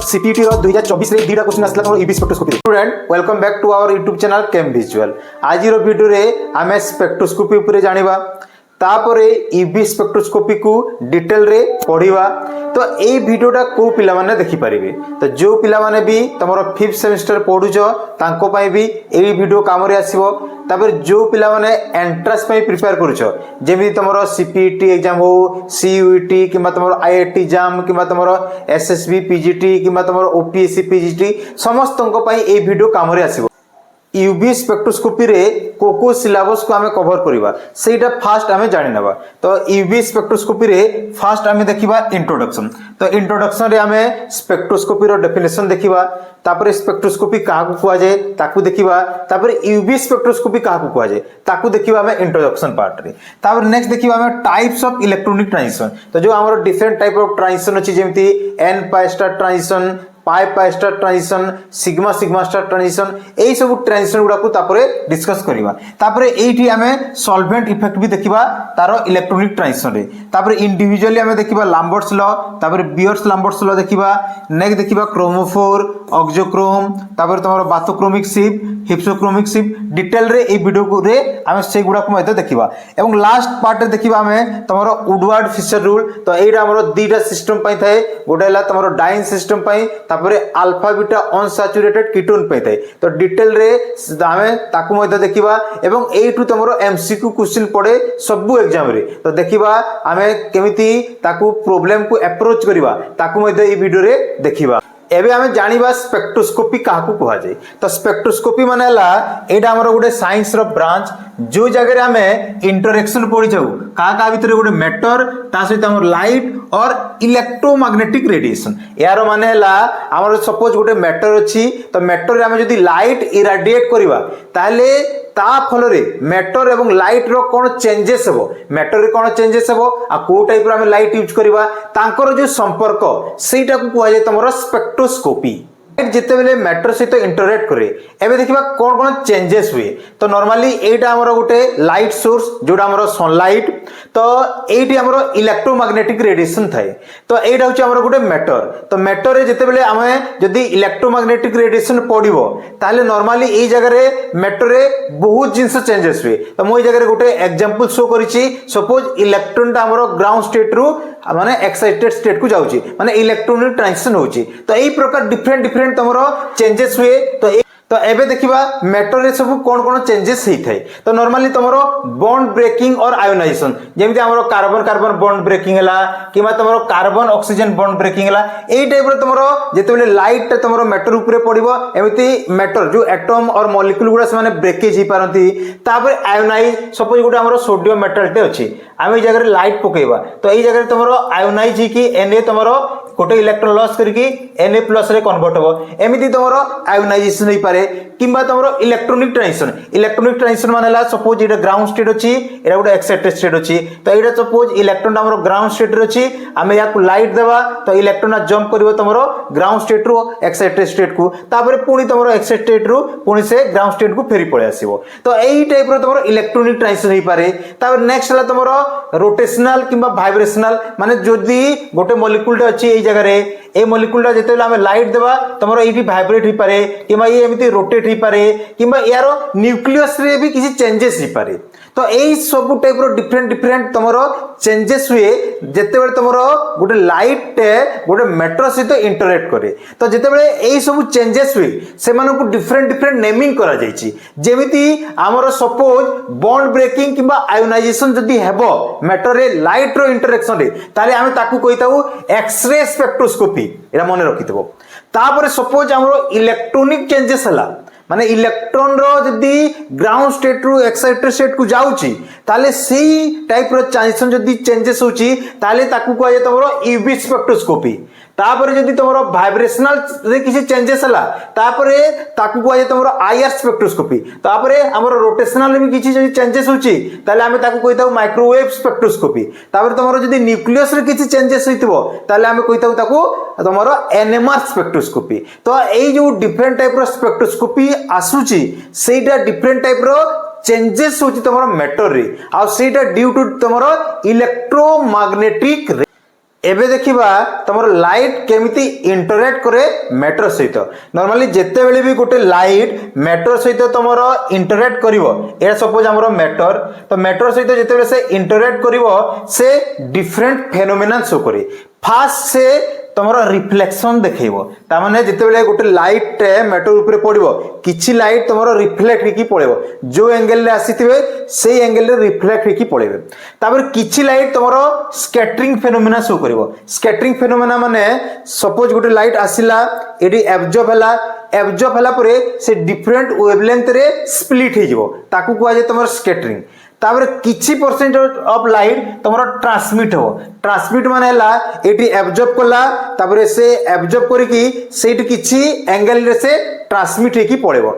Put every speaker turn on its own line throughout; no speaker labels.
CPT 2024 रे दीटा question आसला ईबी spectroscopy student welcome back to our YouTube channel chem visual आज वीडियो रे आमे स्पेक्ट्रोस्कोपी ऊपर जानिबा तापरे ईबी स्पेक्ट्रोस्कोपी को डिटेल रे पढ़िबा तो ए वीडियोटा को पिला माने देखि परिबे तो जो पिला माने भी तमरो 5th सेमेस्टर पढुछो तांको पई भी ए वीडियो काम रे आसीबो तापर जो पिला माने एंट्रेंस पई प्रिपेयर करूछो जेमि तमरो सीपीटी एग्जाम हो सीयूईटी किबा तमरो आईआईटी एग्जाम किबा तमरो एसएसबी पीजीटी किबा तमरो ओपीएससी पीजीटी समस्तंको पई ए वीडियो काम रे आसीबो यूबी स्पेक्ट्रोस्कोपी रे को सिलेबस को हमें कवर करिबा सेटा फास्ट हमें जानि नबा तो यूबी स्पेक्ट्रोस्कोपी रे फास्ट हमें देखिबा इंट्रोडक्शन तो इंट्रोडक्शन रे हमें स्पेक्ट्रोस्कोपी रो डेफिनेशन देखिबा तापर स्पेक्ट्रोस्कोपी काहा को कुआ जाय ताकू देखिबा तापर यूबी स्पेक्ट्रोस्कोपी काहा को कुआ जाय ताकू देखिबा हमें इंट्रोडक्शन पार्ट रे तापर नेक्स्ट देखिबा हमें टाइप्स ऑफ इलेक्ट्रॉनिक ट्रांजिशन तो जो हमर डिफरेंट टाइप ऑफ ट्रांजिशन अछि जेमति n pi star transition pi pi star transition sigma sigma star transition एई सब ट्रांजिशन गुडा को तापरे डिस्कस करिबा तापरे एठी हमें सॉल्वेंट इफेक्ट भी देखिबा तारो इलेक्ट्रॉनिक ट्रांजिशन रे तापरे इंडिविजुअली हमें देखिबा लैम्बर्ट्स लॉ तापरे बियर्स लैम्बर्ट्स लॉ देखिबा नेक्स्ट देखिबा क्रोमोफोर ऑक्सोक्रोम तापरे तमरो bathochromic shift hypsochromic shift detail रे ए वीडियो को रे हमें से गुडा को मते देखिबा एवं लास्ट पार्ट रे देखिबा हमें तमरो वुडवर्ड फिशर रूल तो एटा हमरो दीटा सिस्टम पई थाए गोटेला तमरो डाइन सिस्टम पई तापरे अल्फा बीटा अनसैचुरेटेड कीटोन पे थाए तो डिटेल रे हमें ताकू मते देखिबा एवं एठू तमरो एमसीक्यू क्वेश्चन पड़े सब एग्जाम रे तो देखिबा हमें केमिति ताकू प्रॉब्लम को अप्रोच करिबा ताकू मते ए वीडियो रे देखिबा एबे हमें जानिबा स्पेक्ट्रोस्कोपी काहा को कहा जाय तो स्पेक्ट्रोस्कोपी माने ला एटा हमर गुटे साइंस रो ब्रांच जो जगह हमें इंटरेक्शन पड़ी जाऊ का भीतर गोटे मैटर ता सहित हमर लाइट और इलेक्ट्रोमैग्नेटिक रेडिएशन यार माने ला हमर सपोज गोटे मैटर अछि तो मैटर रे हम जदी लाइट इरेडिएट करबा ताले ता फल रे मैटर एवं लाइट रो कोन चेंजेस हेबो मैटर रे कोन चेंजेस हेबो आ को टाइप रो हम लाइट यूज करबा तांकर जो संपर्क सेटा को कहै जे तमरो स्पेक्ट्रोस्कोपी जिते बेले मैटर सहित इंटरेक्ट करे एबे देखिबा कोन कोन चेंजेस हुए तो नॉर्मली एटा हमरो गुटे लाइट सोर्स जोडा हमरो सनलाइट तो एटी हमरो इलेक्ट्रोमैग्नेटिक रेडिएशन थाए तो एटा होची हमरो गुटे मैटर तो मैटर रे जिते बेले हमें जदी इलेक्ट्रोमैग्नेटिक रेडिएशन पडिबो ताले नॉर्मली ए जगह रे मैटर रे बहुत जिंस चेंजेस हुए तो मोई जगह रे गुटे एग्जांपल शो करिछि सपोज इलेक्ट्रॉन टा हमरो ग्राउंड स्टेट रु माने एक्साइटेड स्टेट को जाउछि माने इलेक्ट्रॉनिक ट्रांजिशन होछि तो एई प्रकार डिफरेंट डिफरेंट तमरो चेंजेस हुए तो एबे देखिबा मैटर रे सब कोन कोन चेंजेस हेई थाए तो नॉर्मली तमरो बॉन्ड ब्रेकिंग और आयोनाइजेशन जेमति हमरो कार्बन कार्बन बॉन्ड ब्रेकिंग हला किमा तमरो कार्बन ऑक्सीजन बॉन्ड ब्रेकिंग हला एई टाइप रो तमरो जेतेबेले लाइट तमरो मैटर ऊपर पडिबो एमिति मैटर जो एटम और मॉलिक्यूल गुडा से माने ब्रेकेज ही पारंती तापर आयोनाइज सपोज गुडा हमरो सोडियम मेटल टे अछि आमे जगह रे लाइट पकेबा तो एई जगह रे तमरो आयोनाइज ही कि Na तमरो गोटे इलेक्ट्रॉन लॉस करके Na+ रे कन्वर्ट हो एमिति तमरो आयोनाइजेशन होई पारे किंबा तमरो इलेक्ट्रॉनिक ट्रांजिशन मानेला सपोज एटा ग्राउंड स्टेट अछि एटा गोटे एक्साइटेड स्टेट अछि तो एटा सपोज इलेक्ट्रॉन हमरो ग्राउंड स्टेट रे अछि आमे याकू लाइट देबा तो इलेक्ट्रॉन जंप करबो तमरो ग्राउंड स्टेट रो एक्साइटेड स्टेट को तापर पुनी तमरो एक्साइटेड स्टेट रो पुनी से ग्राउंड स्टेट को फेरी पळे आसीबो तो एई टाइप रो तमरो इलेक्ट्रॉनिक ट्रांजिशन होई पारे तापर नेक्स्ट हला तमरो रोटेशनल किंबा वाइब्रेशनल माने जदी गोटे मॉलिक्यूल टे अछि एई जगह रे ए मॉलिक्यूल जेतेले हमें लाइट देबा तमरो एठी वाइब्रेट ही पारे किबा ये एमिति रोटेट ही पारे किबा यारो न्यूक्लियस रे भी किसी चेंजेस ही पारे तो एई सब टाइप रो डिफरेंट डिफरेंट तमरो चेंजेस हुए जेतेबेले तमरो गोटे लाइट गोटे मैटर सहित इंटरेक्ट करे तो जेतेबेले एई सब चेंजेस हुए से मानको डिफरेंट डिफरेंट नेमिंग करा जायछि जेमिति हमरो सपोज बॉन्ड ब्रेकिंग किबा आयोनाइजेशन जदी हेबो मैटर रे लाइट रो इंटरेक्शन रे ताले हम ताकू कहिताऊ एक्स-रे स्पेक्ट्रोस्कोपी एरा मने रखितबो तापर सपोज हमरो इलेक्ट्रॉनिक चेंजेस हला माने इलेक्ट्रॉन रो जदी ग्राउंड स्टेट रु एक्साइटेड स्टेट को जाउची ताले सेही टाइप रो ट्रांजिशन जदी चेंजेस होची ताले ताकू कहै तमरो यूवी स्पेक्ट्रोस्कोपी तापर जदि तुम भाइब्रेशनल रे किसी चेंजेस हला तापरे ताकू को तुम आईआर स्पेक्ट्रोस्कोपी तापर हमर रोटेशनल भी किसी चेंजेस होची ताले हमें ताकू कहिताऊ माइक्रोवेव स्पेक्ट्रोस्कोपी तापर तुम जदि न्यूक्लियस रे किसी चेंजेस होइतबो ताले हमें कहिताऊ ताकू तुमरो एनएमआर स्पेक्ट्रोस्कोपी। तो एई जो डिफरेंट टाइप रो स्पेक्ट्रोस्कोपी आसुची सेटा डिफरेंट टाइप रो चेंजेस होची तुमरो मैटर रे आ सेटा ड्यू टू तुमरो इलेक्ट्रोमैग्नेटिक। एबे देखिबा तुमरो लाइट केमिति इंटरैक्ट करे मैटर सहित। नॉर्मली जेते बेले भी गोटे लाइट मैटर सहित तुमरो इंटरैक्ट करिवो ए सपोज हमरो मैटर तो मैटर सहित जेते बेले से इंटरैक्ट करिवो से डिफरेंट फेनोमेना शो करे। फास्ट से तुमरो रिफ्लेक्शन देखैबो ता माने जेते बेले गोटे लाइट मैटर ऊपर पड़िबो किछि लाइट तुमरो रिफ्लेक्ट हेकी पड़ेबो जो एंगल रे आसीथिबे सेही एंगल रे रिफ्लेक्ट हेकी पड़ेबे। तापर किछि लाइट तुमरो स्कैटरिंग फेनोमेना शो करिवो। स्कैटरिंग फेनोमेना माने सपोज गोटे लाइट आसिला एडी एब्जॉर्ब हला परे से डिफरेंट वेवलेंथ रे स्प्लिट हे जिवो ताकू कुआ जे तुमरो स्कैटरिंग। तापर किछि परसेंट ऑफ लाइट तुमरो ट्रांसमिट हो। ट्रांसमिट माने हला एटी एब्जॉर्ब कला तापर से एब्जॉर्ब करिकि सेठी किछि एंगल रे से ट्रांसमिट हेकी पड़ेबो।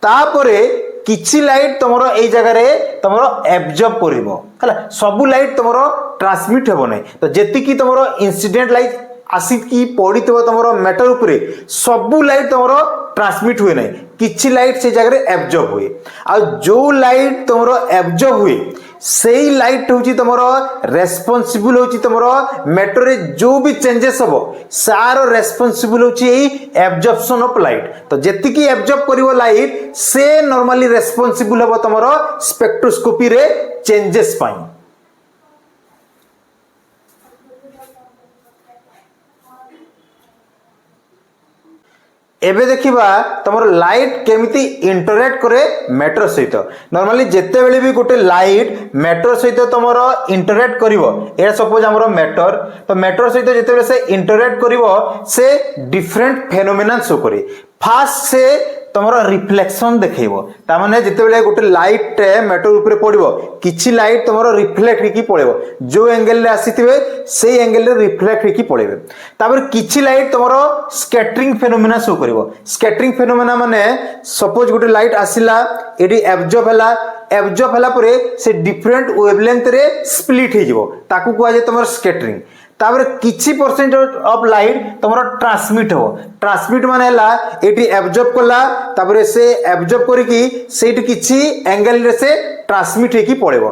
तापरे किछि लाइट तुमरो एई जगह रे तुमरो एब्जॉर्ब करिवो हला सब लाइट तुमरो ट्रांसमिट हेबो नै। तो जेति कि तुमरो इंसिडेंट लाइट आसी की पड़ितो तुमरो मैटर ऊपर सब लाइट तुमरो ट्रांसमिट हुए नहीं किछि लाइट से जगह रे एब्जॉर्ब हुए आ जो लाइट तुमरो एब्जॉर्ब हुए सेही लाइट होची तुमरो रेस्पोंसिबल होची तुमरो मैटर रे जो भी चेंजेस हबो सारो रेस्पोंसिबल होची एई एब्जॉर्प्शन ऑफ लाइट। तो जेति की एब्जॉर्ब करिवो लाइट से नॉर्मली रेस्पोंसिबल हबो तुमरो स्पेक्ट्रोस्कोपी रे चेंजेस पाई। एबे देखिबा तुमरो लाइट केमिति इंटरैक्ट करे मैटर सहित। नॉर्मली जेते बेले भी गोटे लाइट मैटर सहित तुमरो इंटरैक्ट करिवो ए सपोज हमरो मैटर तो मैटर सहित जेते बेले से इंटरैक्ट करिवो से डिफरेंट फेनोमेना शो करे। फास्ट से तुमरो रिफ्लेक्शन देखैबो ता माने जेते बेले गोटे लाइट मैटर ऊपर पड़िबो किछि लाइट तुमरो रिफ्लेक्ट हेकी पड़ेबो जो एंगल रे आसीथिबे सेही एंगल रे रिफ्लेक्ट हेकी पड़ेबे। तापर किछि लाइट तुमरो स्कैटरिंग फेनोमेना शो करिवो। स्कैटरिंग फेनोमेना माने सपोज गोटे लाइट आसिला एडी एब्जॉर्ब हला परे से डिफरेंट वेवलेंथ रे स्प्लिट हे जिवो ताकू कुआ जे तुमरो स्कैटरिंग। तापर किछि परसेंट ऑफ लाइट तुमरो ट्रांसमिट हो। ट्रांसमिट माने हला एटी एब्जॉर्ब कला तापर से एब्जॉर्ब करिकि सेठी किछि एंगल रे से ट्रांसमिट हेकी पड़ेबो।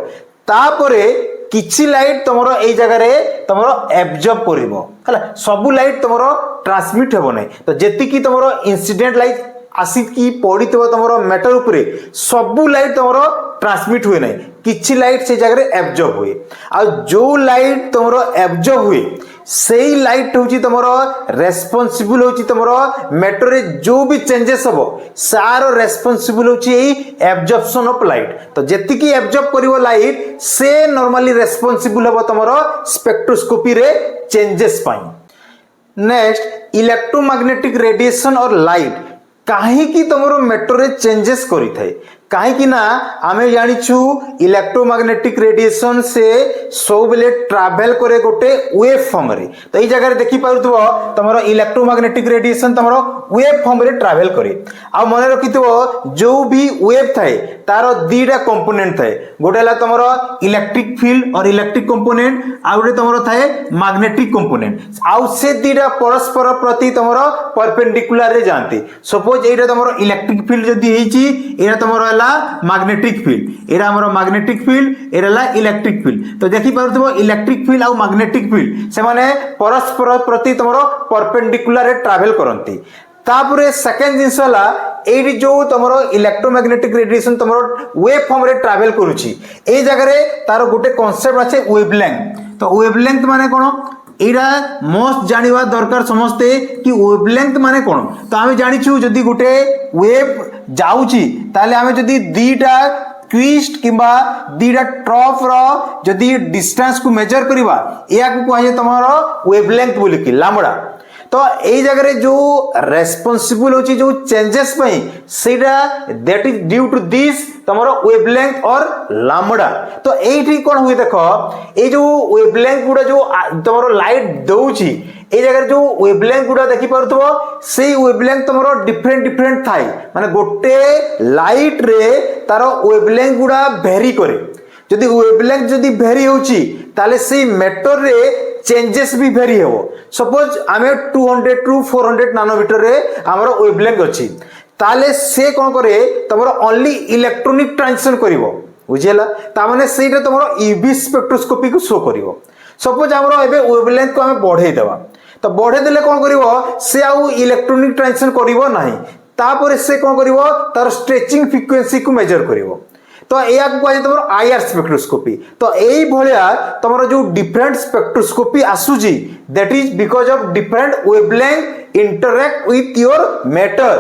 तापरे किछि लाइट तुमरो एई जगह रे तुमरो एब्जॉर्ब करिवो हला सब लाइट तुमरो ट्रांसमिट हेबो नै। तो जेति की तुमरो इंसिडेंट लाइट आसी की पड़ितो तुमरो मैटर ऊपर सब लाइट तुमरो ट्रांसमिट हुए नहीं किछि लाइट से जगह रे एब्जॉर्ब हुए आ जो लाइट तुमरो एब्जॉर्ब हुए सेही लाइट होची तुमरो रेस्पोंसिबल होची तुमरो मैटर रे जो भी चेंजेस हबो सारो रेस्पोंसिबल होची एई एब्जॉर्प्शन ऑफ लाइट। तो जेति की एब्जॉर्ब करिवो लाइट से नॉर्मली रेस्पोंसिबल हबो तुमरो स्पेक्ट्रोस्कोपी रे चेंजेस पाई। नेक्स्ट इलेक्ट्रोमैग्नेटिक रेडिएशन और लाइट काहे की तुमरो मैटर रे चेंजेस करि थाए काहे की ना आमे जानिछु इलेक्ट्रोमैग्नेटिक रेडिएशन से सब बेले ट्रैवल करे गोटे वेव फॉर्म रे। तो ई जगह रे देखि पारुथबो तमरो इलेक्ट्रोमैग्नेटिक रेडिएशन तमरो वेव फॉर्म रे ट्रैवल करे। आ मने रखिथबो जो भी वेव थाए तारो दीटा कंपोनेंट थाए गोटे हला तमरो इलेक्ट्रिक फील्ड और इलेक्ट्रिक कंपोनेंट आ गोटे तमरो थाए मैग्नेटिक कंपोनेंट आ से दीटा परस्पर प्रति तमरो परपेंडिकुलर रे जानती। सपोज एटा तमरो इलेक्ट्रिक फील्ड जदी हेची एटा तमरो मैग्नेटिक फील्ड एरा हमरो मैग्नेटिक फील्ड एरा ला इलेक्ट्रिक फील्ड। तो देखि पारुथबो इलेक्ट्रिक फील्ड आ मैग्नेटिक फील्ड से माने परस्पर प्रति तमरो परपेंडिकुलर रे ट्रैवल करंती। तापरे सेकंड जिंस हला एडी जो तमरो इलेक्ट्रोमैग्नेटिक रेडिएशन तमरो वेव फॉर्म रे ट्रैवल करूची ए जगह रे तारो गोटे कांसेप्ट আছে वेवलेंथ। तो वेवलेंथ माने कोन एरा मोस्ट जानिबा दरकार समस्ते कि वेवलेंथ माने कोन। तो आमे जानिछु जदी गोटे वेव जाउची ताले आमे जदी दीटा ट्विस्ट किंबा दीटा ट्रफ रो जदी डिस्टेंस को मेजर करिवा या को कहे तमरो वेवलेंथ बोली कि लांबडा। तो यही जगह जो रेस्पॉन्सिबल होची जो चेंजेस पई सेटा that is due to this तमरो वेवलेंथ और लाम्बडा। तो एठी कोन हुई देखो ए जो वेवलेंथ गुडा जो तमरो लाइट दउची ए जगह जो वेवलेंथ गुडा देखि परथबो सेई वेवलेंथ तमरो डिफरेंट डिफरेंट थाई माने गोटे लाइट रे तारो वेवलेंथ गुडा वेरी करे जदि वेवलेंथ जदि वेरी होची ताले सेई मैटर रे चेंजेस भी वेरी हो। सपोज आमे 200 टू 400 नानोमीटर रे हमरो वेवलेंथ अछि ताले से कोन करे तमरो ओनली इलेक्ट्रॉनिक ट्रांजिशन करिवो बुझियला ता माने सेटा तमरो यूवी स्पेक्ट्रोस्कोपी को शो करिवो। सपोज हमरो एबे वेवलेंथ को हमें बढ़े देबा तो बढ़े देले कोन करिवो से आउ इलेक्ट्रॉनिक ट्रांजिशन करिवो नाही तापर से कोन करिवो तार स्ट्रेचिंग फ्रीक्वेंसी को मेजर करिवो। तो या को कहै तमरो आईआर स्पेक्ट्रोस्कोपी। तो एई भलिया तमरो जो डिफरेंट स्पेक्ट्रोस्कोपी आसुजी that is because of different wavelength interact with your matter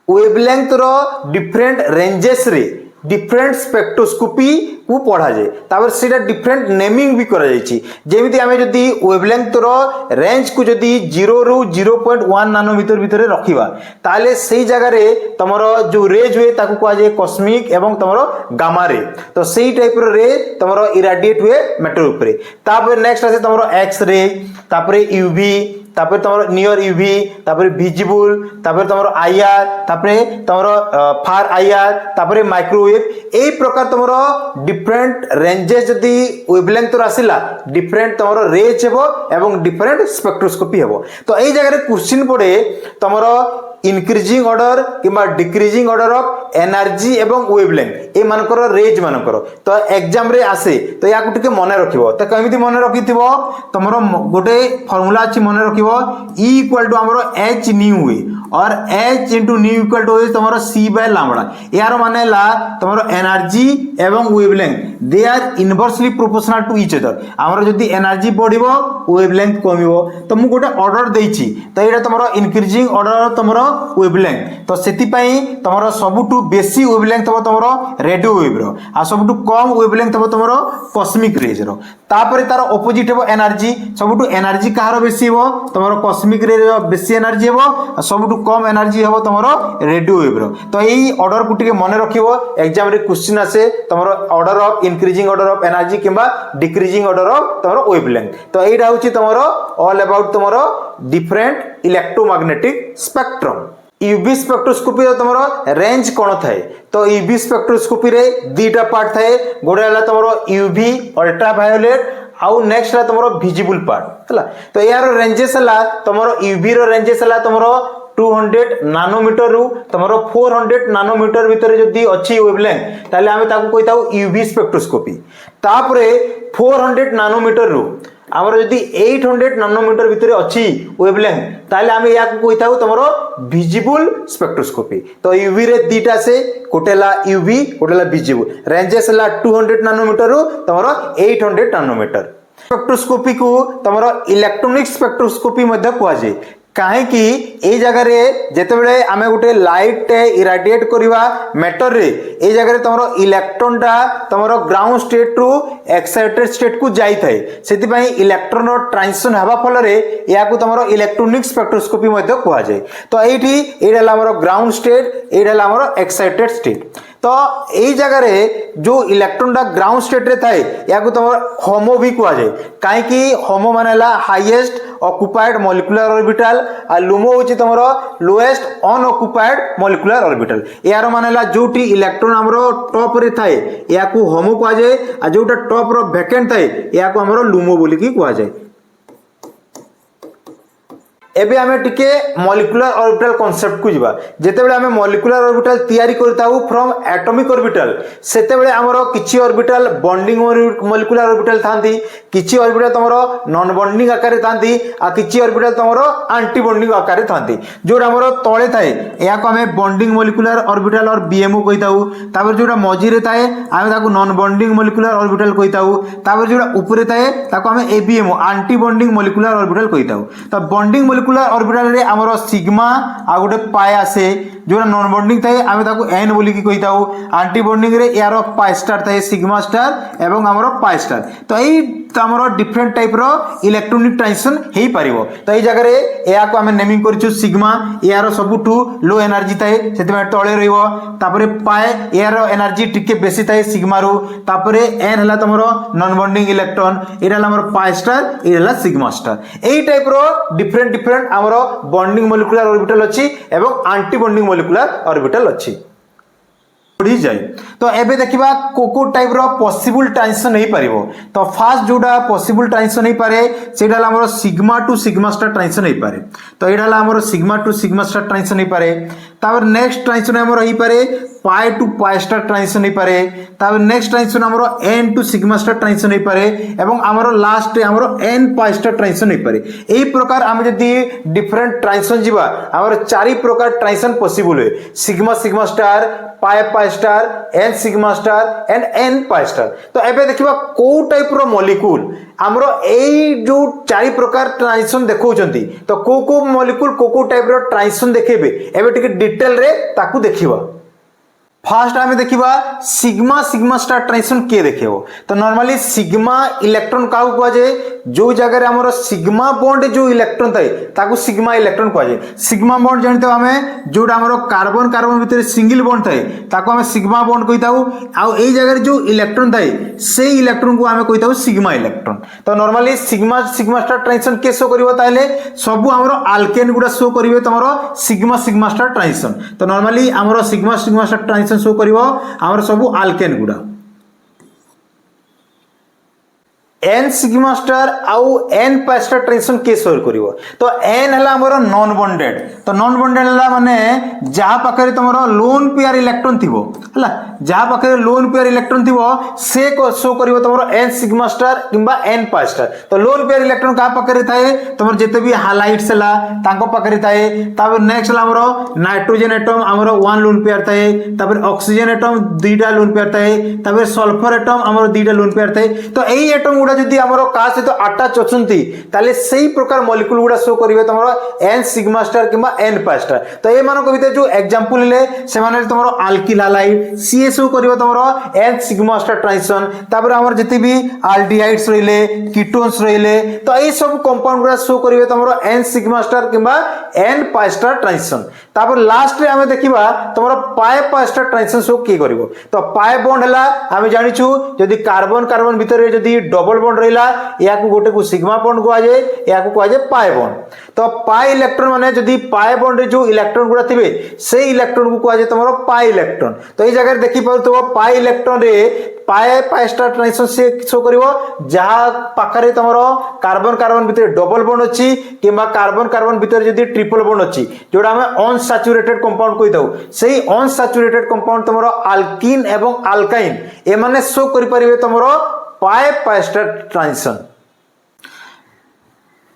wavelength रो डिफरेंट रेंजेस रे डिफरेंट स्पेक्ट्रोस्कोपी को पढ़ा जाए तापर सेटा डिफरेंट नेमिंग भी करा जायछि जेमिति आमे जदी वेवलेंथ रो रेंज को जदी 0 रु 0.1 नानोमीटर भितरे रखिबा ताले सेही जगह रे तमरो जो रेज हुए ताकू कहै जाय कॉस्मिक एवं तमरो गामा रे। तो सेही टाइप रो रे तमरो इरेडिएट हुए मैटर ऊपर तापर नेक्स्ट आसे तमरो एक्स रे तापर यूवी तापर तमरो नियर यूवी तापर विजिबल तापर तमरो आईआर तापर तमरो फार आईआर तापर माइक्रोवेव एई प्रकार तमरो डिफरेंट रेंजेस जदी वेवलेंथ तो आसिला डिफरेंट तमरो रेज हेबो एवं डिफरेंट स्पेक्ट्रोस्कोपी हेबो। तो एई जगह रे क्वेश्चन पड़े तमरो इंक्रीजिंग ऑर्डर किंबा डिक्रीजिंग ऑर्डर ऑफ एनर्जी एवं वेवलेंथ ए मानकर रेंज मानकर तो एग्जाम रे आसे तो या को टिके मने रखिबो। तो केमिति मने रखिथिबो तमरो गोटे फार्मूला अछि मने रखिबो E = हमरो h न्यू ए और h * न्यू = तमरो c / लैम्बडा यार माने ला तमरो एनर्जी एवं wavelength they are inversely proportional to each other. हमरो जदी एनर्जी बढ़िबो वेवलेंथ कमिबो तो मु गोटे ऑर्डर देछि तो एटा तमरो इंक्रीजिंग ऑर्डर तमरो वेवलेंथ। तो सेति पई तमरो सबुटु बेसी वेवलेंथ हो तमरो रेडियो वेव रो आ सबुटु कम वेवलेंथ हो तमरो कॉस्मिक रेज रो। तापर तार ऑपोजिट हो एनर्जी सबुटु एनर्जी कहारो बेसी हो तमरो कॉस्मिक रे बेसी एनर्जी हो आ सबुटु कम एनर्जी हो तमरो रेडियो वेव रो। तो एई ऑर्डर को टिके मने रखिबो एग्जाम रे क्वेश्चन आसे तमरो order of increasing order of energy किंबा डिक्रीजिंग ऑर्डर ऑफ तमरो वेवलेंथ। तो एइडा होची तमरो ऑल अबाउट तमरो different electromagnetic spectrum. UV spectroscopy रो तमरो रेंज कोन थाए तो यूवी स्पेक्ट्रोस्कोपी रे दीटा पार्ट थाए गोडे हला तमरो यूवी अल्ट्रावायोलेट आउ नेक्स्ट ला तमरो विजिबल पार्ट हला। तो यार रेंजेस हला तमरो यूवी रो रेंजेस हला तमरो 200 नानोमीटर रु तमरो 400 नानोमीटर भितर जदी अछि वेवलेंथ ताले आमे ताकू कहिताउ यूवी स्पेक्ट्रोस्कोपी। तापरे 400 नानोमीटर रु हमर जदी 800 नानोमीटर भितर अछि वेवलेंथ ताले आमे या को कहिताउ तमरो विजिबल स्पेक्ट्रोस्कोपी। तो यूवी रे दीटा से कोटेला यूवी कोटेला विजिबल रेंजेस ला 200 नानोमीटर रु तमरो 800 नानोमीटर। स्पेक्ट्रोस्कोपी को तमरो इलेक्ट्रॉनिक स्पेक्ट्रोस्कोपी मध्ये कहै छै काहे कि ए जगह रे जेतेबेले आमे गुटे लाइट इरेडिएट करिवा मैटर रे ए जगह रे तमरो इलेक्ट्रॉन टा तमरो ground state to excited state को जाई थाए सेति पई इलेक्ट्रॉन रो ट्रांजिशन हवा फल रे या को तमरो इलेक्ट्रॉनिक स्पेक्ट्रोस्कोपी मध्ये कहै छै। तो एठी एडा हमरो ग्राउंड स्टेट एडा हमरो एक्साइटेड स्टेट। तो यही जगह रे जो इलेक्ट्रॉन टा ग्राउंड स्टेट रे थाए या को तमरो होमो भी कहै छै काहे कि होमो मानेला हाईएस्ट ऑक्युपाइड मॉलिक्यूलर ऑर्बिटल आ लुमो होची तमरो लोएस्ट अनऑक्युपाइड मॉलिक्यूलर ऑर्बिटल यार मानेला जोटी इलेक्ट्रॉन हमरो टॉप रे थाए या को होमो कहै छै आ जोटा टॉप रो वैकेंट थाए या को हमरो लुमो बोली की कहै छै। एबे आमे टिके मॉलिक्यूलर ऑर्बिटल कांसेप्ट को जिबा जेतेबेले आमे मॉलिक्यूलर ऑर्बिटल तयारी करताउ फ्रॉम एटॉमिक ऑर्बिटल सेतेबेले हमरो किछि ऑर्बिटल बॉन्डिंग मॉलिक्यूलर ऑर्बिटल थांती किछि ऑर्बिटल तमरो नॉन बॉन्डिंग आकार रे थांती आ किछि ऑर्बिटल तमरो एंटी बॉन्डिंग आकार रे थांती जोटा हमरो तळे थाए या को आमे बॉन्डिंग मॉलिक्यूलर ऑर्बिटल और बीएमओ कहिताउ तापर जोटा मझी रे थाए आमे ताको नॉन बॉन्डिंग मॉलिक्यूलर ऑर्बिटल कहिताउ तापर जोटा ऊपर थाए ताको आमे ABMO anti bonding molecular orbital कहिताउ। तो बॉन्डिंग ऑर्बिटल रे हमरो सिग्मा आ गोटे पाई आसे जोरा नॉन बॉन्डिंग थाए आमे ताको एन बोली की कहिताउ एंटी बॉन्डिंग रे यारो पाई स्टार थाए सिग्मा स्टार एवं हमरो पाई स्टार। तो एई तो आमर डिफरेंट टाइप रो इलेक्ट्रोनिक ट्रांजिशन हो पार। तो ये जगह या आम नेमिंग कर सिग्मा यार सबुठू लो एनर्जी थाए से तले रही पाए यार एनर्जी टिके बेसी थाए सिग्मारू एन है तुम नॉन बॉन्डिंग इलेक्ट्रॉन यहाँ पाए स्टार ये सिग्मा स्टार यही टाइप रो डिफरेंट डिफरेंट आमर बॉन्डिंग मॉलिक्यूलर ऑर्बिटल अच्छी एवं आंटी बॉन्डिंग मॉलिक्यूलर ऑर्बिटल अच्छी जाए। तो एबे देखिबा को टाइप रो पॉसिबल ट्रांजिशन नहीं पारिबो। तो फास्ट जोडा पॉसिबल ट्रांजिशन नहीं पारे सेटा हमरो sigma to sigma star transition नहीं पारे। तो एडा हमरो sigma to sigma star transition नहीं पारे। तापर नेक्स्ट ट्रांजिशन हमरो ही पारे pi to pi star transition नहीं पारे। तापर नेक्स्ट ट्रांजिशन हमरो n to sigma star transition नहीं पारे एवं हमरो लास्ट हमरो एन पाई स्टार ट्रांजिशन नहीं पारे। एही प्रकार हम जदी डिफरेंट ट्रांजिशन जीवा हमरो चारि प्रकार ट्रांजिशन पॉसिबल है sigma sigma star pi pi star n sigma star and n pi star. तो एबे देखिबा को टाइप रो मॉलिक्यूल हमरो एई जो चारि प्रकार ट्रांजिशन देखौचंती तो को मॉलिक्यूल को टाइप रो ट्रांजिशन देखेबे एबे टिके डिटेल रे ताकू देखिबा। फास्ट आम देखा सिग्मा सिग्मा स्टार ट्रांजिशन किए देखेबो। तो नॉर्मली सिग्मा इलेक्ट्रॉन क्या कह जाए जो जगह आम सिग्मा बॉन्ड जो इलेक्ट्रॉन थाए ताकू सिग्मा इलेक्ट्रॉन कह जाए। सिग्मा बॉन्ड जानते आम जोटा आम कार्बन कार्बन भितर सिंगल बॉन्ड थाए ताकू आम सिग्मा बॉन्ड कही आउ यही जगह जो इलेक्ट्रॉन थाए से इलेक्ट्रॉन को आम कही सिग्मा इलेक्ट्रॉन। तो normally sigma sigma star transition के शो करिवो ताले सब आम आल्केन गुडा शो करिवे तुम सिग्मा सिग्मा स्टार ट्रांजिशन। तो नॉर्मली आम sigma sigma star transition show करिवो आमर सब आल्केन गुडा एन सिग्मा स्टार आउ एन पाई स्टार ट्रांजिशन के शो करिवो। तो एन हला हमर नॉन बॉन्डेड। तो नॉन बॉन्डेड हला माने जहा पाखरे तुमरो लोन पेयर इलेक्ट्रॉन थिबो हला जहा पाखरे लोन पेयर इलेक्ट्रॉन थिबो से को शो करिवो तुमरो एन सिग्मा स्टार किंबा एन पाई स्टार। तो लोन पेयर इलेक्ट्रॉन का पाखरे थाए तुमर जेते भी हालाइट्स हला तांको पाखरे थाए। तापर नेक्स्ट हला हमरो नाइट्रोजन एटम हमरो 1 लोन पेयर थाए। तापर ऑक्सीजन एटम 2टा लोन पेयर थाए। तापर सल्फर एटम हमरो 2टा लोन पेयर थाए। तो एई एटम जदि हमरो का सहित अटैच अछंती ताले सही प्रकार मॉलिक्यूल गुडा शो करिवे तमरो एन सिग्मा स्टार किंबा एन पाई स्टार। तो ए मानको भितर जो एग्जांपल ले से माने तमरो अल्किल हैलाइड सी शो करिवे तमरो एन सिग्मा स्टार ट्रांजिशन। तापर हमर जति भी एल्डिहाइड्स रहिले कीटोन्स रहिले तो ए सब कंपाउंड गुडा शो करिवे तमरो एन सिग्मा स्टार किंबा एन पाई स्टार ट्रांजिशन। तापर लास्ट रे हमें देखिबा तमरो pi pi star transition show के करिवो। तो पाई बॉन्ड हला हमें जानिछु जदि कार्बन कार्बन भितर जदि डबल बॉन्ड रहिला या को गोटे को सिग्मा बॉन्ड को आजे या को आजे पाई बॉन्ड। तो पाई इलेक्ट्रॉन माने जदि पाई बॉन्ड रे जो इलेक्ट्रॉन गुडा थिबे से इलेक्ट्रॉन को आजे तमरो पाई इलेक्ट्रॉन। तो ए जगह देखि पाउतो पाई इलेक्ट्रॉन रे पाई पाई स्टार ट्रांजिशन से शो करिवो जहा पाखरे तमरो कार्बन कार्बन भितर डबल बॉन्ड अछि किबा कार्बन कार्बन भितर जदि ट्रिपल बॉन्ड अछि जोडा हमें अनसैचुरेटेड कंपाउंड कहिताउ सेही अनसैचुरेटेड कंपाउंड तमरो अल्कीन एवं अल्काइन ए माने शो करि परिबे तमरो पाई पाई स्टार ट्रांजिशन।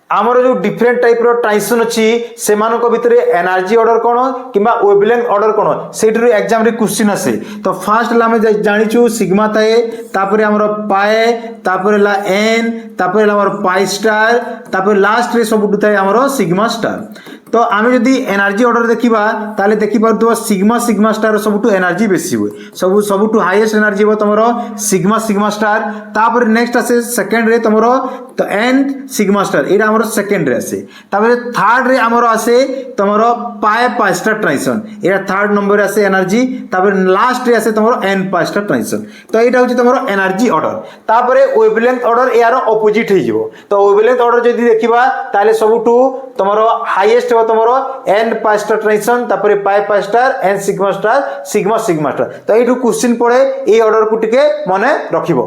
आमर जो डिफरेंट टाइप रो ट्रांजिशन अछि से मानको भितरे एनर्जी ऑर्डर कोन किबा वेवलेंथ ऑर्डर कोन सेटरू एग्जाम रे क्वेश्चन आसे। तो फर्स्ट ला हम जानिछु सिग्मा थाए तापरे हमर पाई तापरे ला एन तापरे ला हमर पाई स्टार तापरे लास्ट रे सब दुताय हमर सिग्मा स्टार। तो आम जदि एनर्जी ऑर्डर देखा ताले देखि पारथुवा सिग्मा सिग्मा स्टार सबुठु एनर्जी बेसी हुए सबुठु हाईएस्ट एनर्जी हो तुमरो सिग्मा सिग्मा स्टार। तापर नेक्स्ट आसे सेकंड रे तुमरो तो एन सिग्मा स्टार एटा हमरो सेकंड रे आसे। तापर थर्ड रे हमरो आसे तुमरो पाई पाई स्टार ट्रांजिशन एटा थर्ड नंबर रे आसे एनर्जी। तापर लास्ट रे आसे तुमरो एन पाई स्टार ट्रांजिशन। तो एटा होची तुमरो एनर्जी ऑर्डर। तापर वेवलेंथ ऑर्डर यार ऑपोजिट हे जिवो। तो वेवलेंथ ऑर्डर जदि देखिबा ताले सबुठु तुमरो हाईएस्ट तुमरो एन पाई स्टार ट्रांजिशन तापर pi pi star n sigma sigma star. तो एठु क्वेश्चन पड़े ए ऑर्डर को टिके माने रखिबो।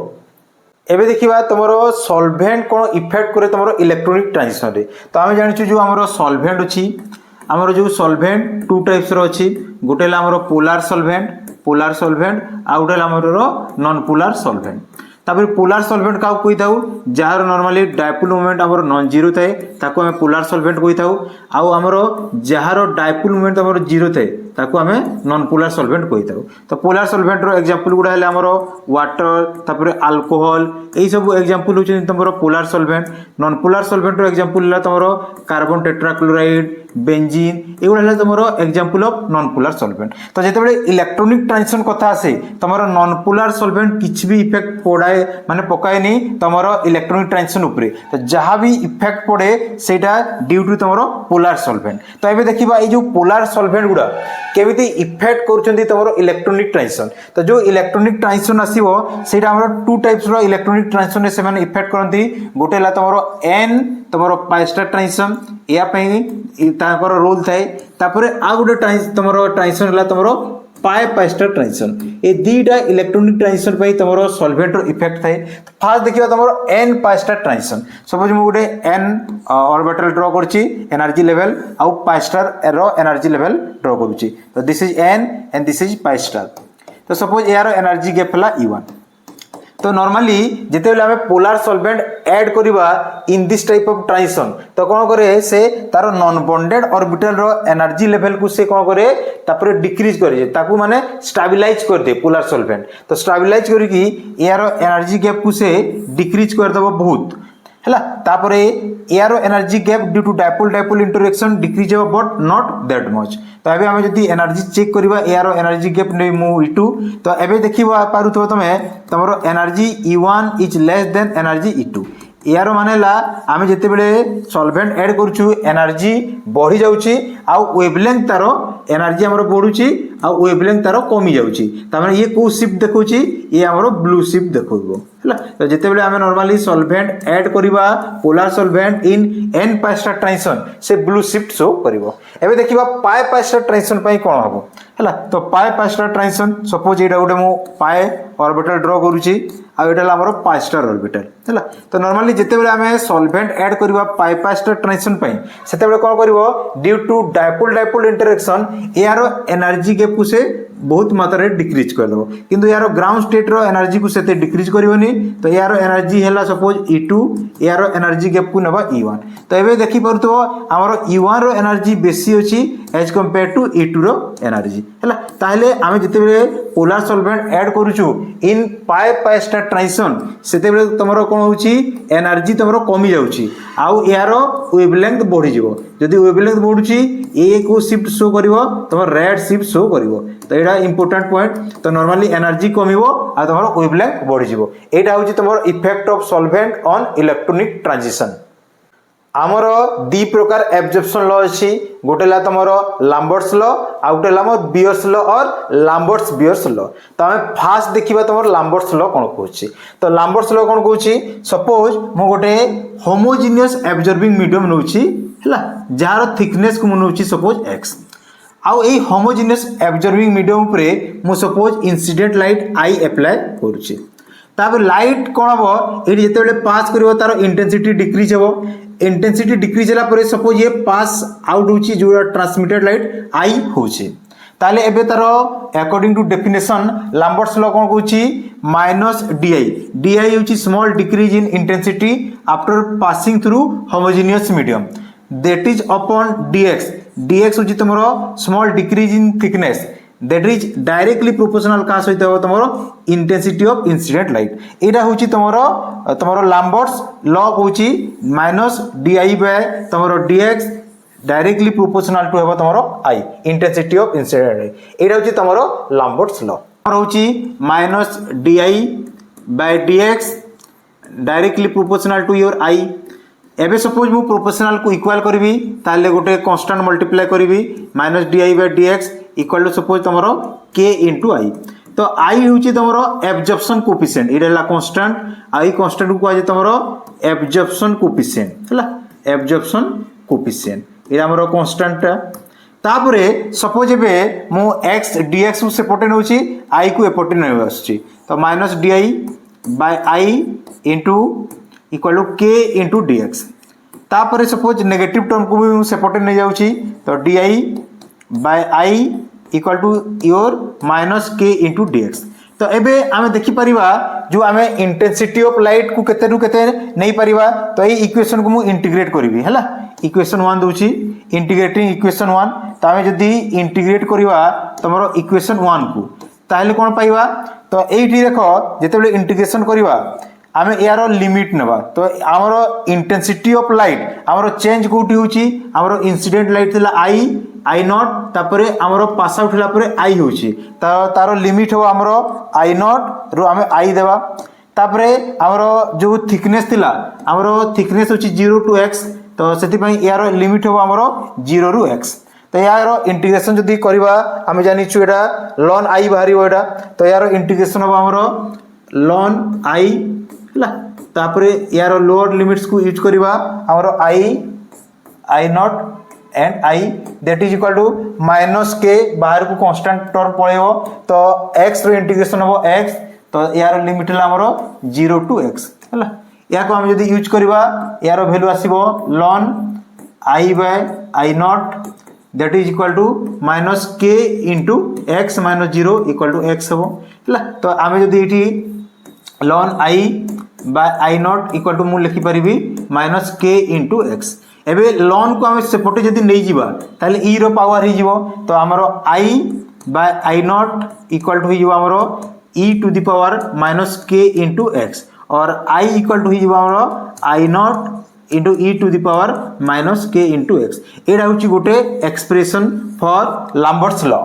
एबे देखिबा तुमरो सॉल्वेंट कोन इफेक्ट करे तुमरो इलेक्ट्रॉनिक ट्रांजिशन रे। तो हम जानिछु जो हमरो सॉल्वेंट अछि हमरो जो सॉल्वेंट टू टाइप्स रो अछि गोटे ला हमरो पोलर सॉल्वेंट आ गोटे ला हमरो नॉन पोलर सॉल्वेंट। तापर पोलर सॉल्वेंट का कोइ थाउ जार नॉर्मली डायपोल मोमेंट हमर नॉन जीरो थाए ताको हम पोलर सॉल्वेंट कोइ थाउ। आ हमरो जार डायपोल मोमेंट हमर जीरो थाए ताको आमे नॉन पोलर सॉल्वेंट कहि थाउ। तो पोलर सॉल्वेंट रो एग्जांपल गुडा हेले हमरो वाटर तापर अल्कोहल एई सब एग्जांपल होचे तमरो polar solvent. Non polar solvent रो एग्जांपल हला तमरो कार्बन टेट्राक्लोराइड बेंजीन एगुडा हला तमरो example of non polar solvent. तो जेतेबेले इलेक्ट्रॉनिक ट्रांजिशन कथा आसे तमरो नॉन पोलर सॉल्वेंट किछ भी इफेक्ट पड़ाए माने पकाएनी तमरो इलेक्ट्रॉनिक ट्रांजिशन उपरे। तो जहां भी इफेक्ट पड़े सेटा ड्यू टू तमरो पोलर सॉल्वेंट। तो एबे देखिबा ए जो पोलर सॉल्वेंट गुडा केमिति इफेक्ट करूचंदी तमरो इलेक्ट्रॉनिक ट्रांजिशन। तो जो इलेक्ट्रॉनिक ट्रांजिशन आसीबो सेटा हमरो टू टाइप्स रो इलेक्ट्रॉनिक ट्रांजिशन ने सेमाने इफेक्ट करंती। गोटे ला तमरो एन तमरो पाइस्टर ट्रांजिशन या पई ताकर रोल थाए। तापरे आ गोटे तमरो ट्रांजिशन हला तमरो पाई पाइस्टर ट्रांजिशन। ए दीटा इलेक्ट्रॉनिक ट्रांजिशन पई तमरो सॉल्वेंट रो इफेक्ट थाए। फास्ट देखिबा तमरो एन पाइस्टर ट्रांजिशन। सपोज मु गोटे एन ऑर्बिटल ड्रॉ करछि एनर्जी लेवल आउ पाइस्टर रो एनर्जी लेवल ड्रॉ करूछि। तो this is n and this is pi star. तो सपोज यार एनर्जी गैप हला E1। तो नॉर्मली जेतेबेले आमे पोलर सॉल्वेंट ऐड करिबा in this type of transition तो कोन करे से तारो नॉन बॉन्डेड ऑर्बिटल रो एनर्जी लेवल को से कोन करे तापर डिक्रीज करे ताकू माने स्टेबलाइज कर दे पोलर सॉल्वेंट। तो स्टेबलाइज करी कि यारो एनर्जी गैप को से डिक्रीज कर दबो बहुत हला। तापरे यारो energy gap due to dipole dipole interaction decrease हो बट नॉट दैट मच। तो एबे हमें जदी एनर्जी चेक करबा यारो एनर्जी गैप नै मु E2 तो एबे देखिबा पारुथबो तमे तमरो energy E1 is less than energy E2। यारो मानेला आमे जते बेले सॉल्वेंट ऐड करछु एनर्जी बढ़ी जाउची आ वेवलेंथ तारो एनर्जी हमरो बढ़ुची आ वेवलेंथ तारो कमी जाउची। त माने ये को शिफ्ट देखौची ये हमरो ब्लू शिफ्ट देखौबो हला। तो जते बेले आमे नॉर्मली सॉल्वेंट ऐड करिबा polar solvent in n pi star transition से ब्लू शिफ्ट शो करिवो। एबे देखिबा पाई पाइस्टर ट्रांजिशन पई कोन हबो हला। तो पाई पाइस्टर ट्रांजिशन सपोज एटा गोटे मु पाई ऑर्बिटल ड्रॉ करूची आ एटा हमरो पाइस्टर ऑर्बिटल हला। तो नॉर्मली जते बेले आमे सॉल्वेंट ऐड करिबा पाई पाइस्टर ट्रांजिशन पई सेते बेले कोन करिवो due to dipole dipole interaction यारो एनर्जी गैप को से बहुत मात्रा रे डिक्रीज कर दबो किंतु यारो ग्राउंड स्टेट रो एनर्जी को सेते डिक्रीज करिवोनी। तो यारो एनर्जी हैला सपोज E2 यारो एनर्जी गैप को नबा E1। तो एबे देखि परतो हमरो E1 रो एनर्जी बेसी होची एज कंपेयर टू E2 रो एनर्जी हला। ताहले आमे जते बेले पोलर सॉल्वेंट ऐड करूछु इन पाई पाइस्टर ट्रांजिशन सेते बेले तमरो कोन होची एनर्जी तमरो कमी जाउची आउ यारो वेवलेंथ बढ़ी जिवो। जदी वेवलेंथ बढ़ुची ए को शिफ्ट शो करिवो तमरो रेड शिफ्ट शो करिवो। तो एटा इंपोर्टेंट पॉइंट। तो नॉर्मली एनर्जी कमिवो आ तमरो वेवलेंथ बढ़ी जिवो। एटा होची तमरो effect of solvent on electronic transition. आमरो दी प्रकार एब्जॉर्प्शन लॉ अछि। गोटेला तमरो लाम्बर्ट्स लॉ आ गोटेला हमर बियर्स लॉ और लाम्बर्ट्स बियर्स लॉ। तो हमें फास्ट देखिबा तमरो लाम्बर्ट्स लॉ कोन कहूची। तो लाम्बर्ट्स लॉ कोन कहूची सपोज मु गोटे होमोजेनियस एब्जॉर्बिंग मीडियम नउची हला जार थिकनेस को नउची सपोज x आउ ए होमोजेनियस एब्जॉर्बिंग मीडियम उपरे मु suppose incident light I apply करूची। तापर लाइट कोन हबो एडी जते बेले पास करिवो तारो इंटेंसिटी डिक्रीज हबो। इंटेंसिटी डिक्रीज होला परे सपोज ये पास आउट होची जो ट्रांसमिटेड लाइट I होची। ताले एबे तारो according to definition Lambert's law कोन कहूची -di di होची small decrease in intensity after passing through homogeneous medium that is upon dx होची तमरो small decrease in thickness that is directly proportional का सहित हो तमरो इंटेंसिटी ऑफ इंसिडेंट लाइट। एटा होची तमरो लाम्बर्ट्स लॉ होची -di बाय तमरो dx डायरेक्टली प्रोपोर्शनल टू हो तमरो I intensity of incident light. एटा होची तमरो लाम्बर्ट्स लॉ होची -di by dx directly proportional to your I। एबे सपोज मु प्रोपोर्शनल को इक्वल करबी ताले गोटे कांस्टेंट मल्टीप्लाई करबी -di by dx equal to suppose तमरो k into I। तो I होची तमरो एब्जॉर्प्शन कोएफिशिएंट इरेला कांस्टेंट I कांस्टेंट को आज तमरो एब्जॉर्प्शन कोएफिशिएंट हला एब्जॉर्प्शन कोएफिशिएंट इरा हमरो कांस्टेंट। तापरे सपोज एबे मु x dx को सेपटे नउची I को एपटे नै आछी। तो -di bye I into equal to k into dx। तापरे सपोज नेगेटिव टर्म को भी सेपटे नै जाउची। तो di bye I equal to your -k into dx। तो एबे आमे देखि परिबा जो आमे इंटेंसिटी ऑफ लाइट को केते रु केते नै परिबा। तो ए इक्वेशन को मु इंटीग्रेट करबी हला। इक्वेशन 1 दोची इंटीग्रेटिंग इक्वेशन 1 तो आम जदि इंटीग्रेट करवा तुम इक्वेशन 1 को ताहले कौन पाइबा तो यही देख जिते इंटीग्रेशन करवा आम यार लिमिट नवा तो आमर इंटेंसिटी ऑफ लाइट आमर चेंज कौटी होची आमर इंसिडेंट लाइट थिला आई नॉट तापरे आमर पास आउट होला परे आई होची तार लिमिट हो आमर आई नॉट रो आम आई देवा तापरे आमर जो थिकनेस थिला आमर थिकनेस होची 0 टू x तो से यार लिमिट हो आमर 0 रु x तो यार इंटीग्रेशन जदि करवा आम जानिछु एटा ln i बाहरी एटा तो यार इंटीग्रेशन हो आमर ln i हला तापरे यार लोअर लिमिट्स को यूज करवा आमर I not and I that is equal to minus k बाहर को कांस्टेंट टर्म पळेबो तो x रो इंटीग्रेशन हो x तो यार लिमिट है आमर 0 टू x हला या को हम जदि यूज करवा यार वैल्यू आसीबो ln i by I not that is equal to minus k into x minus 0 equal to x हो हला तो आम जदि एठी ln i by I not equal to मु लिखि परिबी माइनस के इंटू x एबे ln को आम सेपटे जदि नै जिबा ताले e रो पावर ही जिवो तो हमर i by I not equal to ही जिवो हमर e to the power minus k into x और i इक्वल टू ही जिवो हमर I not into e to the power minus k into x एटा होची गोटे एक्सप्रेशन फॉर लैम्बर्ट्स लॉ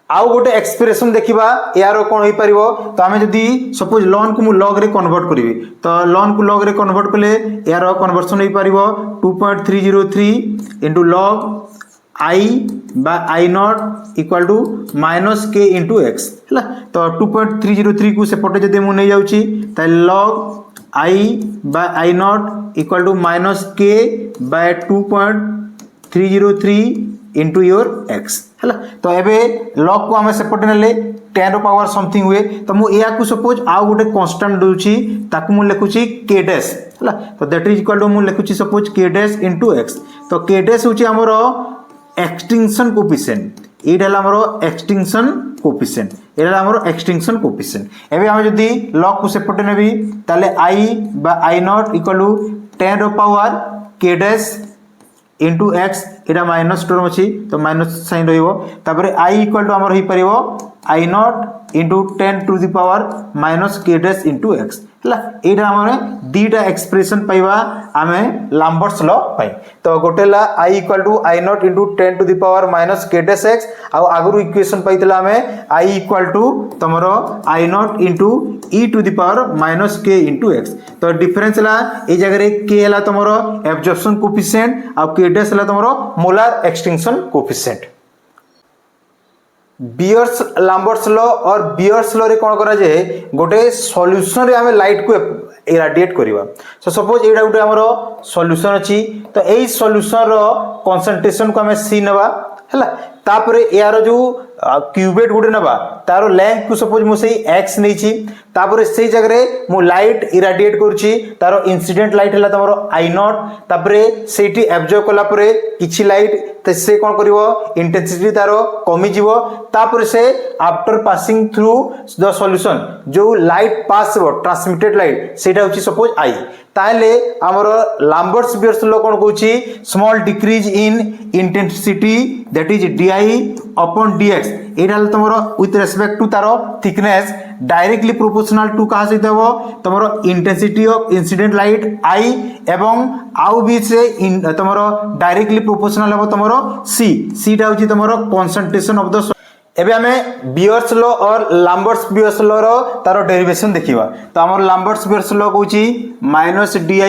आउ गोटे एक्सप्रेशन देखिबा यार कोन होई परिबो तो आमे जदी सपोज ln को मु log रे कन्वर्ट करिवे तो ln को log रे कन्वर्ट कले यार कन्वर्सन होई परिबो 2.303 into log i by I not equal to minus k into x हला तो 2.303 को सेपटे जदी मु नै जाउची त log i by I not equal to minus k by 2.303 into your x हला तो एबे log को हमें सेपटे नेले 10 रो पावर समथिंग हुए तो मु या को सपोज आ गोटे कांस्टेंट दोची ताकू मु लिखुची k डैश हला तो दैट इज इक्वल टू मु लिखुची suppose k dash into x तो k डैश होची हमरो एक्सटिंक्शन कोएफिशिएंट एटा हला हमरो एक्सटिंक्शन कोएफिशिएंट एटा हमरो एक्सटिंक्शन कोएफिशिएंट एबे हम जदी log को सेपटे नेबी ताले i by I not equal to 10 रो power k dash into x एटा माइनस टर्म अच्छी तो माइनस साइन रहिबो तापरे आई इक्वल टू हमर होई परिबो I not into 10 to the power minus k dash into x हला एटा हमरे दीटा एक्सप्रेशन पाइबा आमे लैम्बर्ट्स लॉ पाई तो गोटेला I equal to I not into 10 to the power minus k dash x आ आगरु इक्वेशन पाइतला आमे आई इक्वल टू तमरो I not into e to the power minus k into x तो डिफरेंस ला ए जगह रे के हला तमरो एब्जॉर्प्शन कोएफिशिएंट आ के डैश हला तमरो molar extinction coefficient Beer's Lambert's law और बियर्स लॉ रे कोन करा जाय गोटे सॉल्यूशन रे हमें लाइट को इरेडिएट करबा सो सपोज एडा गोटे हमरो सॉल्यूशन अछि तो एई सॉल्यूशन रो कंसंट्रेशन को हमें सी नबा हला तापरे यार जो क्यूबेट गोटे नबा तारो लेंथ को सपोज मु सही x नै छी तापरे सेही जगह रे मु लाइट इरेडिएट करछि तारो इंसिडेंट लाइट हला तमरो आई नॉट तापरे सेठी एब्जॉर्ब कला परे किछि लाइट त से कोन करिवो इंटेंसिटी तारो कमी जिवो तापरे से after passing through the solution जो लाइट पास हो ट्रांसमिटेड लाइट सेटा होछि सपोज आई ताले हमरो लैम्बर्ट्स बियर्स लॉ कोन कहूछि small decrease in intensity that is di upon dx एटा तमरो विथ रेस्पेक्ट टू तारो थिकनेस डायरेक्टली प्रोपोर्शनल टू कहा सहित हो तमरो intensity of incident light i एवं आउ भी से तमरो डायरेक्टली प्रोपोर्शनल हो तमरो c टा होची तमरो कंसंट्रेशन ऑफ द एबे हमें बियर्स लॉ और लैम्बर्ट्स बियर्स लॉ रो तारो डेरिवेशन देखिबा तो हमर लैम्बर्ट्स बियर्स लॉ कहूची माइनस di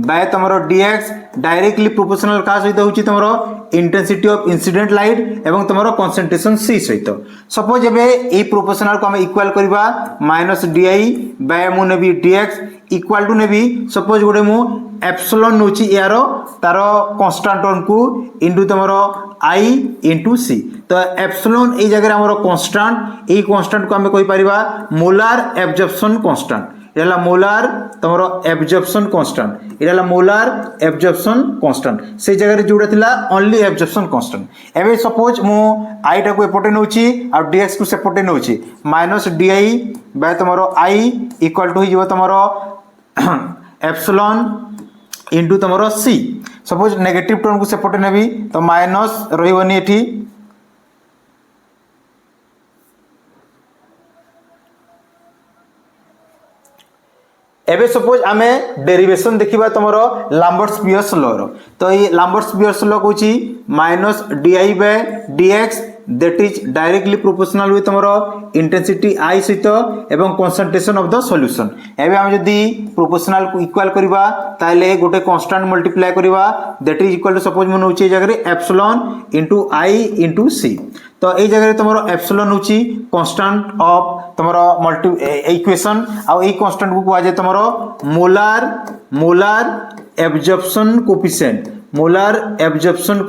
बाय तमरो dx डायरेक्टली प्रोपोर्शनल का सहित होची तमरो इंटेंसिटी ऑफ इंसिडेंट लाइट एवं तमरो कंसंट्रेशन c सहित सपोज एबे ए प्रोपोर्शनल को हम इक्वल करबा माइनस di बाय मु नेबी dx इक्वल टू नेबी सपोज गोटे मु एप्सिलॉन नोची यारो तारो कांस्टेंट टर्म को इनटू तमरो i इनटू c तो एप्सिलॉन ए जगह हमरो कांस्टेंट ए कांस्टेंट को हम कहि परिबा मोलार एब्जॉर्प्शन कांस्टेंट एला मोलार तमरो एब्जॉर्प्शन कांस्टेंट एला मोलार एब्जॉर्प्शन कांस्टेंट से जगह रे जोडा थिला ओनली एब्जॉर्प्शन कांस्टेंट एबे सपोज मु i टा को एपटे नउची आ dx को सेपटे नउची माइनस di बाय तमरो i इक्वल टू हिजो तमरो एप्सिलॉन इनटू तमरो c सपोज नेगेटिव टर्म को सेपटे नेबी तो माइनस रही एठी एबे सपोज आमे डेरिवेशन देखिबा तमरो लाम्बर्ट्स-पियर्स लॉ रो तो ये लाम्बर्ट्स-पियर्स लॉ कहूची minus di by dx that is directly proportional with तमरो इंटेंसिटी i सहित एवं कंसंट्रेशन ऑफ द सॉल्यूशन एबे हम जदी प्रोपोर्शनल को इक्वल करबा ताले गोटे कांस्टेंट मल्टीप्लाई करबा that is equal to suppose मन होची जगह रे epsilon into i into c तो ये जगह तुम एप्सिलॉन होची कांस्टेंट ऑफ तुम मल्टी इक्वेशन आ ए कांस्टेंट को कह जाए तुम molar absorption coefficient molar absorption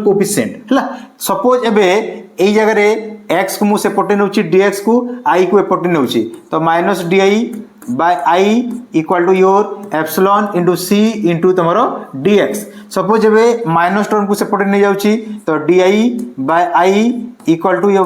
coefficient हला सपोज एबे ए जगह रे x को मु सेपटे नउची dx को i को एपटे नउची तो minus di by i equal to your epsilon into c into तमरो dx suppose एबे माइनस टर्म को सेपटे नहीं जाउची तो di by i equal to ये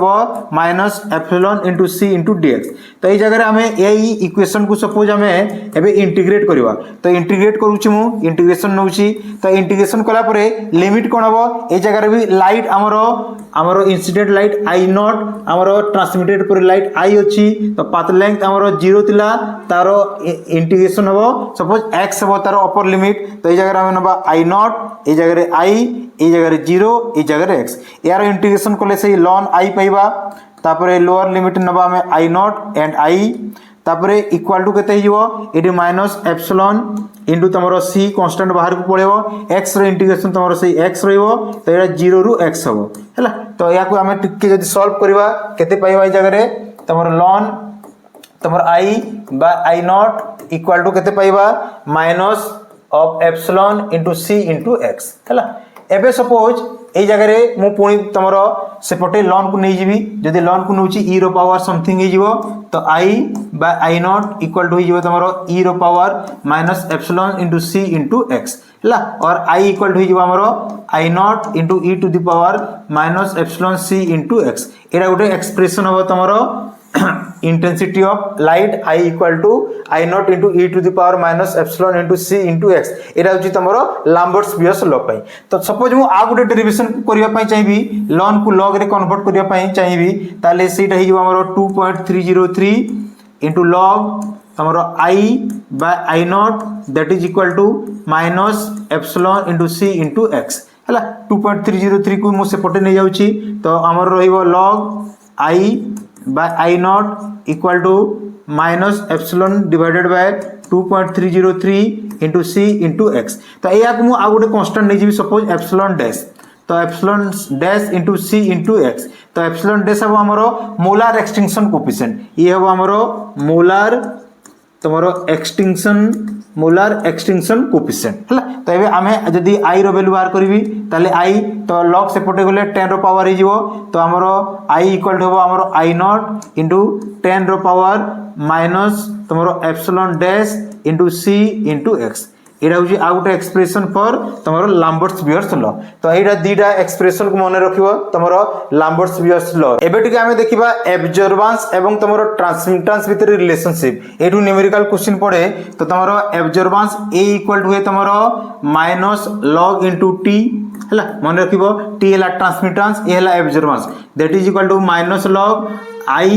minus epsilon into c into dx तो ये जगह हमें ए इक्वेशन को सपोज हमें एबे इंटीग्रेट करबा तो इंटीग्रेट करूची मु इंटीग्रेशन नउची तो इंटीग्रेशन कला परे लिमिट कोन हबो ए जगह भी लाइट हमरो इंसिडेंट लाइट i नॉट हमरो ट्रांसमिटेड पर लाइट i अछि तो पाथ लेंथ हमरो 0 थिला तारो इंटीग्रेशन हबो सपोज x हबो तारो अपर लिमिट तो ए जगह हमें नबा i नॉट ए जगह रे i ए जगह रे 0 ए जगह रे x यार इंटीग्रेशन कोले से ln i पाइबा तापरे लोअर लिमिट नबा में i नॉट एंड i तापरे इक्वल टू केते हियो एडी माइनस एप्सिलॉन इनटू तमरो c कांस्टेंट बाहर को पळेबो x रो इंटीग्रेशन तमरो से x रहइबो तो एडा 0 रु x हबो हैला तो या को हमें टिक जदी सॉल्व करबा केते पाइबा ए जगह रे तमरो ln तमरो i by i not equal to केते पाइबा minus of epsilon into c into x हैला एबे सपोज ए जगह रे मु पुणी तमरो सेपटे लॉन को नहीं जीवी जदी लॉन को नउची e रो पावर समथिंग ही जीवो तो i by i not equal to ही जीवो तमरो e रो power minus epsilon into c into x हला और i इक्वल टू ही जीवो हमरो i not into e to the power minus epsilon c into x एरा गोटे एक्सप्रेशन हो तमरो intensity of light I equal to I naught into e to the power minus epsilon into c into x era होची तमरो Lambert's Beer's law पई तो suppose मु आ गुटे derivation करिया पई चाहिबी ln को log रे कन्वर्ट करिया पई चाहिबी ताले सेटा ही जो हमरो 2.303 into log तमरो I by I naught that is equal to minus epsilon into c into x हला 2.303 को मु सेपटे नै जाउची तो हमर रहिबो log I by I naught equal to minus epsilon divided by 2.303 into c into x तो या को मु आ गुटे कांस्टेंट नै जीवी सपोज epsilon dash तो epsilon dash into c into x तो epsilon dash हबो हमरो मोलार एक्सटिंक्शन कोएफिशिएंट ये हबो हमरो मोलार तमरो मोलार एक्सटिंक्शन कोएफिशिएंट हला तो एबे आमे जदी i रो वैल्यू बाहर करबी ताले i तो log सेपटे गले 10 रो पावर ही जीवो तो हमरो i इक्वल टू हमरो i नॉट इनटू 10 रो पावर माइनस तमरो epsilon dash into c into x एडा होची आ गुटे एक्सप्रेशन फॉर तमरो लाम्बर्ट्स-पियर्स लॉ तो एडा दीटा एक्सप्रेशन को मने रखिबो तमरो लाम्बर्ट्स-पियर्स लॉ एबे टिके हमें देखिबा एब्जॉर्बेंस एवं तमरो ट्रांसमिटेंस भीतर रिलेशनशिप एटू न्यूमेरिकल क्वेश्चन पड़े तो तमरो एब्जॉर्बेंस a इक्वल टू तमरो माइनस log इनटू t हला मने रखिबो t हला ट्रांसमिटेंस a हला absorbance that is equal to minus log I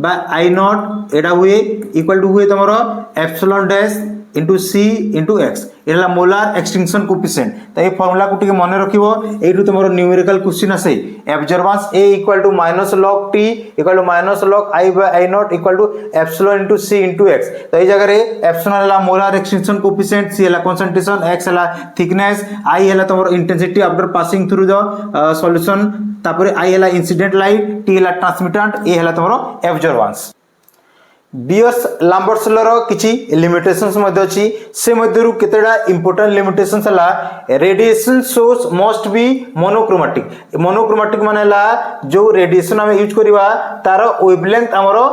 by I not एडा हुए इक्वल टू हुए तमरो epsilon dash into c into x एला मोलार एक्सटिंक्शन कोएफिशिएंट तो ए फार्मूला को टिके मने रखिबो एटू तमरो न्यूमेरिकल क्वेश्चन आसे absorbance a equal to minus log t equal to minus log I by I not equal to epsilon into c into x तो ए जगह रे एप्सिलॉन हला मोलार एक्सटिंक्शन कोएफिशिएंट c हला कंसंट्रेशन x हला thickness I हला तमरो intensity after passing through the solution तापरे I हला इंसिडेंट लाइट t हला ट्रांसमिटेंट a हला तमरो एब्जॉर्बेंस बियर्स लाम्बर्ट्स लॉ रो किछि लिमिटेशंस मध्ये अछि से मध्यरु केतेडा इंपोर्टेंट लिमिटेशंस हला radiation source must be monochromatic मानेला जो रेडिएशन हम यूज करबा तार वेवलेंथ हमरो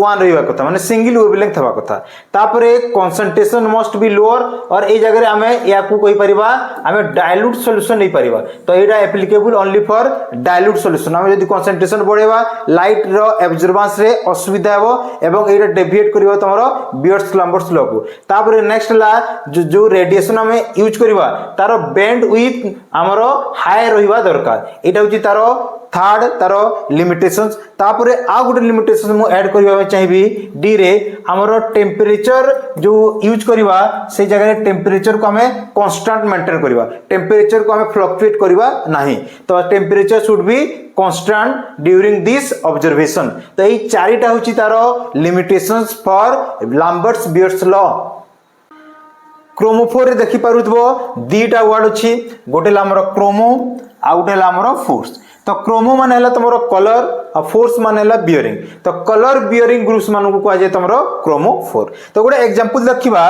1 रहबा कथा माने सिंगल वेवलेंथ हबा कथा तापरे कंसंट्रेशन मस्ट बी लोअर और ए जगह रे हमें या को कोइ परिबा हमें डाइल्यूट सॉल्यूशन नै परिबा तो एटा applicable only for dilute solution हम यदि कंसंट्रेशन बढ़ेबा लाइट रो एब्जॉर्बेंस रे असुविधा हेबो एवं एटा डेविएट करिवो तमरो बियर्ड्स लंबर्स लो को तापर नेक्स्ट ला जो रेडिएशन हम यूज करिवा तारो बैंड विड्थ हमरो हाई रहिबा दरकार एटा होची तारो थर्ड तारो लिमिटेशंस तापरे आ गुटे लिमिटेशन मु ऐड करबा चाहिबी डी रे हमरो टेंपरेचर जो यूज करबा से जगह रे टेंपरेचर को हमें कांस्टेंट मेंटेन करबा टेंपरेचर को हमें फ्लक्चुएट करबा नहीं तो temperature should be constant during this observation तो এই চারিটা হচ্ছে তার লিমিটেশনস ফর লাম্বার্টস বিয়র্ডস ল क्रोमोफोर रे देखि पारुथबो दीटा वर्ड अछि गोटे लामरो क्रोमो आ गोटे लामरो फोर्स तो क्रोमो माने हला तमरो कलर आ फोर्स माने हला बियरिंग तो कलर बियरिंग ग्रुप्स मानु को कह जाय तमरो क्रोमोफोर तो गोटे एग्जांपल देखिबा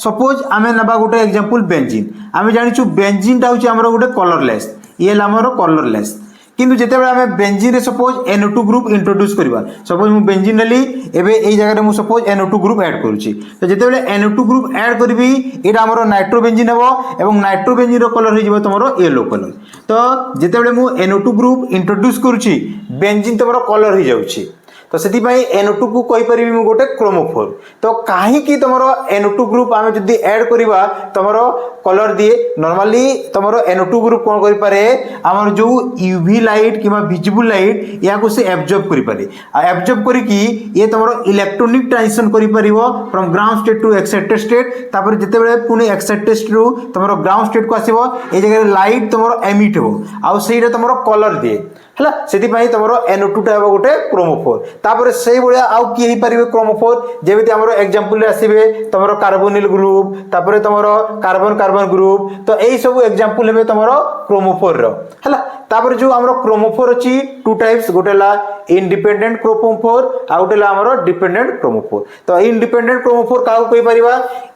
सपोज आमे नबा गोटे एग्जांपल बेंजीन आमे जानिछु बेंजीन ता होछि हमरो गोटे कलरलेस ये लामरो कलरलेस किंतु जेतेबे हमें बेंजीन रे सपोज NO2 ग्रुप इंट्रोड्यूस करबा सपोज मु बेंजीन लेली एबे एई जगह रे मु सपोज NO2 ग्रुप ऐड करूची तो जेतेबे NO2 ग्रुप ऐड करबी एटा हमरो नाइट्रोबेंजीन हेबो एवं नाइट्रोबेंजीन रो कलर हो जिवो तमरो येलो कलर तो जेतेबे मु NO2 ग्रुप इंट्रोड्यूस करूची बेंजीन तमरो कलर हो जाउची तो सेति पई NO2 को कहि परिबी मु गोटे क्रोमोफोर तो काहे की तमरो NO2 ग्रुप आमे जदी ऐड करबा तमरो कलर दिए नॉर्मली तमरो NO2 ग्रुप कोन करि पारे हमर जो यूवी लाइट किबा विजिबल लाइट या को से एब्जॉर्ब करि पारे आ एब्जॉर्ब करि की ये तमरो इलेक्ट्रॉनिक ट्रांजिशन करि परिबो from ground state to excited state तापर जते बेले पुनी एक्साइटेड स्टेट टू तमरो ग्राउंड स्टेट को आसीबो ए जगह लाइट तमरो एमिट हो आ सेइरा तमरो कलर दिए हला सेति पई तमरो NO2 टा हेबो गोटे क्रोमोफोर तापर सेई बळिया आउ की हे परिबे क्रोमोफोर जेमिति हमरो एग्जांपल रे आसीबे तमरो कार्बोनिल ग्रुप तापर तमरो कार्बन कार्बन ग्रुप तो एई सब एग्जांपल हेबे तमरो क्रोमोफोर रो हला तापर जो हमरो क्रोमोफोर अछि टू टाइप्स गोटेला इंडिपेंडेंट क्रोमोफोर आ गोटेला हमरो डिपेंडेंट क्रोमोफोर तो इंडिपेंडेंट क्रोमोफोर काउ कहि परिबा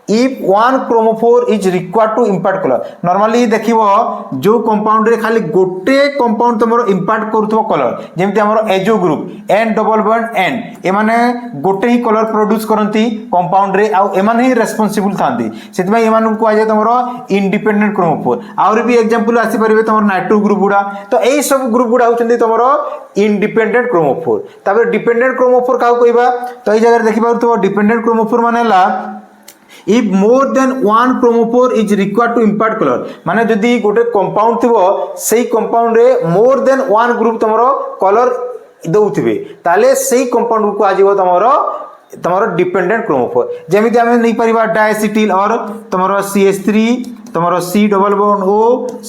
if one chromophore is required to impart color normally देखिबो जो कंपाउंड रे खाली गोटे कंपाउंड तमरो इंपार्ट करथबो कलर जेमति हमरो azo group N double bond N ए माने गोटे ही कलर प्रोड्यूस करंती कंपाउंड रे आ ए माने ही रेस्पोंसिबल थांती सेति में ए मानु को आजे तमरो इंडिपेंडेंट क्रोमोफोर और भी एग्जांपल आसी परिबे तमरो नाइट्रो ग्रुप गुडा तो एई सब ग्रुप गुडा होचंदी तमरो इंडिपेंडेंट क्रोमोफोर तापर डिपेंडेंट क्रोमोफोर काउ कहिबा तो ए जगह देखि पारुथबो डिपेंडेंट क्रोमोफोर मानेला if more than one chromophore is required to impart color माने जदी गोटे कंपाउंड थिबो सेही कंपाउंड रे more than one group तमरो कलर दउथिबे ताले सेही कंपाउंड को आजिबो तमरो डिपेंडेंट क्रोमोफोर जेमिति हमें नहीं परिबा डायसिटिल और तमरो CH3 तमरो C double bond O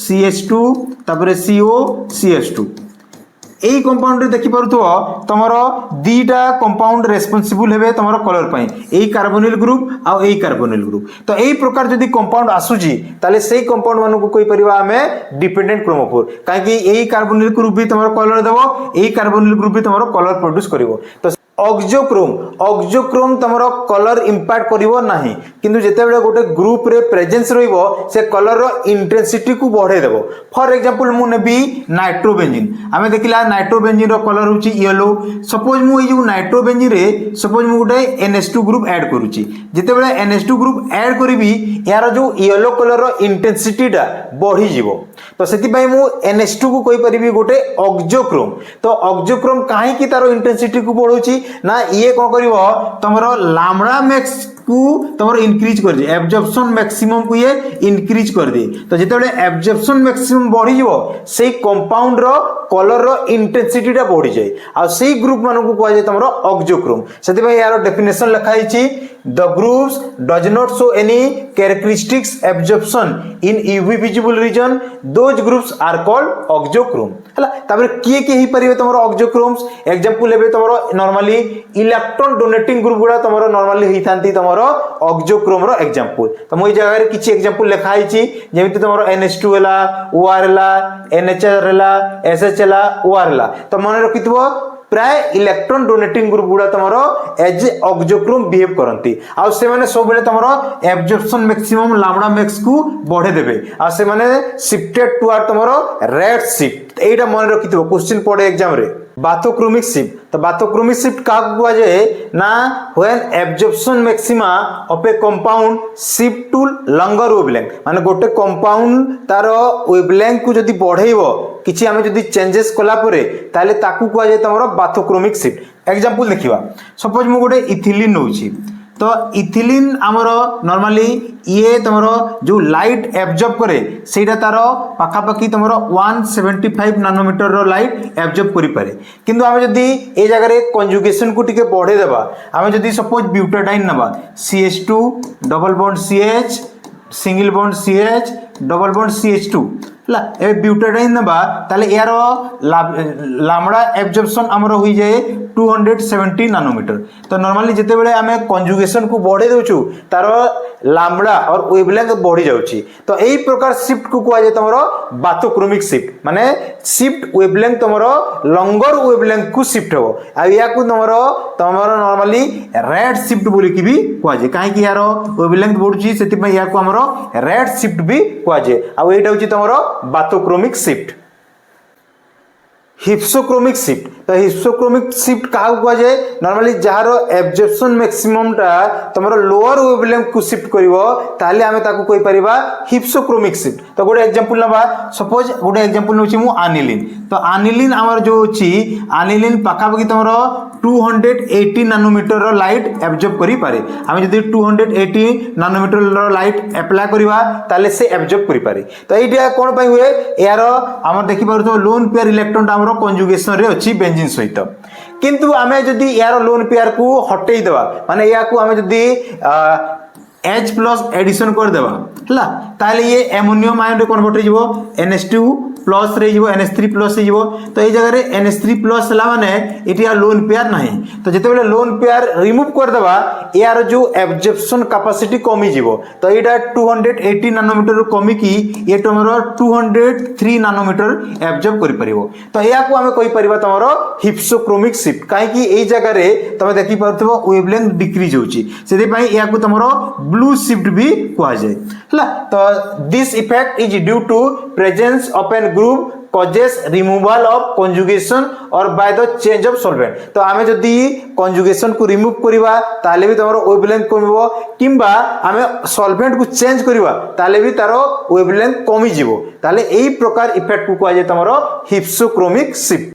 CH2 तापर CO CH2 एई कंपाउंड रे देखि पारुथबो तमरो दीटा कंपाउंड रेस्पोंसिबल हेबे तमरो कलर पई एई कार्बोनिल ग्रुप आ एई कार्बोनिल ग्रुप तो एई प्रकार जदी कंपाउंड आसुजी ताले सेई कंपाउंड मानु को कोइ परिबा हमें डिपेंडेंट क्रोमोफोर काहे कि एई कार्बोनिल ग्रुप भी तमरो कलर देबो एई कार्बोनिल ग्रुप भी तमरो कलर प्रोड्यूस करिवो तो ऑक्सोक्रोम तमरो कलर इंपैक्ट करिवो नाही किंतु जेते बेले गोटे ग्रुप रे प्रेजेंस रहिबो से कलर रो इंटेंसिटी को बढ़े देबो फॉर एग्जांपल मु नेबी नाइट्रोबेंजीन हमें देखिला नाइट्रोबेंजीन रो कलर होची येलो सपोज मु ए जो नाइट्रोबेंजीन रे सपोज मु गोटे NH2 ग्रुप ऐड करूची जेते बेले NH2 ग्रुप ऐड करिवि यार जो येलो कलर रो इंटेंसिटी टा बढ़ी जिवो तो सेति पई मु NH2 को कोइ परिबि गोटे ऑक्सोक्रोम तो ऑक्सोक्रोम काहे की तारो इंटेंसिटी को बढ़ोची ना ये कोन करिवो तमरो लैम्बडा मैक्स को तमरो इंक्रीज कर दे एब्जॉर्प्शन मैक्सिमम को ये इंक्रीज कर दे तो जेते बेले एब्जॉर्प्शन मैक्सिमम बढ़ी जिवो सेही कंपाउंड रो कलर रो इंटेंसिटी टा बढ़ी जाय आ सेही ग्रुप मानु को कहै जे तमरो ऑक्सोक्रोम सेति भाई यार डेफिनेशन लिखाई छी the groups does not show any characteristics absorption in UV visible region those groups are called auxochrome हला तापर किए के ही परिबे तमरो ऑक्सोक्रोम्स एग्जांपल लेबे तमरो नॉर्मली इलेक्ट्रॉन डोनेटिंग ग्रुप गुडा तमरो नॉर्मली हितांती तमरो ऑक्सोक्रोम रो एग्जांपल तो मोई जगह रे किछि एग्जांपल लिखाई छी जेमिति तमरो NH2 हला OR हला NHR हला SH हला OR हला तो मन रखितबो प्राय इलेक्ट्रॉन डोनेटिंग ग्रुप गुडा तमरो एज ऑक्सोक्रोम बिहेव करंती आ से माने सब बेले तमरो एब्जॉर्प्शन मैक्सिमम लैम्बडा मैक्स को बढ़े देबे आ से माने शिफ्टेड टुवर्ड तमरो रेड शिफ्ट एटा मन रखि क्वेश्चन पड़े एग्जाम रे बाथोक्रोमिक शिफ्ट तो बाथोक्रोमिक शिफ्ट क्या हुआ जाए ना when absorption maxima of a compound shift to longer wavelength माने गोटे कंपाउंड तार वेवलेंथ को जदी बढ़ेइबो किछि आमे जदी चेंजेस कला परे ताले ताकू हुआ जाए तमरो बाथोक्रोमिक शिफ्ट एग्जांपल देखिबा सपोज मु गोटे इथिलीन नउची तो इथिलीन आमर नॉर्मली ये तुम जो लाइट एब्जॉर्ब करे सेटा तार पाखापाखि तुम 175 नानोमीटर रो लाइट एब्जॉर्ब करि पारे किंतु आमे जदी ए जगह रे कंजुगेशन को टिके बढ़े देबा आमे जदी सपोज ब्यूटाडाइन नबा CH2 double bond CH single bond CH double bond CH2 ला ए ब्यूटाडाइन नबा ताले यार लामडा एब्जॉर्प्शन हमर होई जाए 270 नानोमीटर तो नॉर्मली जेते बेले आमे कंजुगेशन को बढ़े देउछु तार लामडा और वेवलेंथ बढ़ी जाउची तो एई प्रकार शिफ्ट को कुआ जाय तमरो बाथोक्रोमिक शिफ्ट माने शिफ्ट वेवलेंथ तमरो लंगर वेवलेंथ को शिफ्ट हो आ या को तमरो नॉर्मली रेड शिफ्ट बोली की भी कुआ जाय काहे कि यार वेवलेंथ बढ़ुची सेति पय या को हमरो रेड शिफ्ट भी कुआ जाय आ एटा होची तमरो बाथोक्रोमिक शिफ्ट हिप्सोक्रोमिक शिफ्ट तो हिप्सोक्रोमिक शिफ्ट क्या हुआ जाए नॉर्मली जार एब्जॉर्प्शन मैक्सिमम टा तुमरो लोअर वेवलेंथ को शिफ्ट करिवो ताले आमे ताकू कहि परिबा हिप्सोक्रोमिक शिफ्ट तो गोटे एग्जांपल नबा सपोज गोटे एग्जांपल नउची मु एनिलीन तो एनिलीन हमर जो अछि एनिलीन पाखापाखि तुमरो 280 नानोमीटर रो लाइट एब्जॉर्ब करि पारे आमे जदी 280 नानोमीटर रो लाइट अप्लाई करिवा ताले से एब्जॉर्ब करि पारे तो एटा कोन पय हुए यार हमर देखि पारतो लोन पेयर इलेक्ट्रॉन हमरो कंजुगेशन रे अछि बेंजीन सहित किंतु आमे जदी यार लोन पेयर को हटेई देबा माने या को आमे जदी H प्लस एडिशन कर देबा हला ताले ये एमोनियम आयन रे कन्वर्ट हो NH2 प्लस रे जीवो NH3 प्लस रे जीवो तो ए जगह रे NH3 प्लस हला माने एटिया लोन पेयर नाही तो जते बेले लोन पेयर रिमूव कर देबा यार जो एब्जॉर्प्शन कैपेसिटी कमी जीवो तो एटा 280 नानोमीटर रो कमी की ये तमरो 203 नानोमीटर एब्जॉर्ब करि परिबो तो या को हमें कहि परिबा तमरो हिप्सोक्रोमिक शिफ्ट काहे कि ए जगह रे तमे देखि परथबो वेवलेंथ डिक्रीज होची सेति पई या को तमरो ब्लू शिफ्ट भी कहा जाए हला तो this effect is due to presence of an group causes removal of conjugation or by the change of solvent तो आमे जदी conjugation को रिमूव करिवा ताले भी तमरो वेवलेंथ कमिबो किंबा आमे सॉल्वेंट को चेंज करिवा ताले भी तारो वेवलेंथ कमी जिवो ताले एई प्रकार इफेक्ट को कहा जाय तमरो हिप्सोक्रोमिक शिफ्ट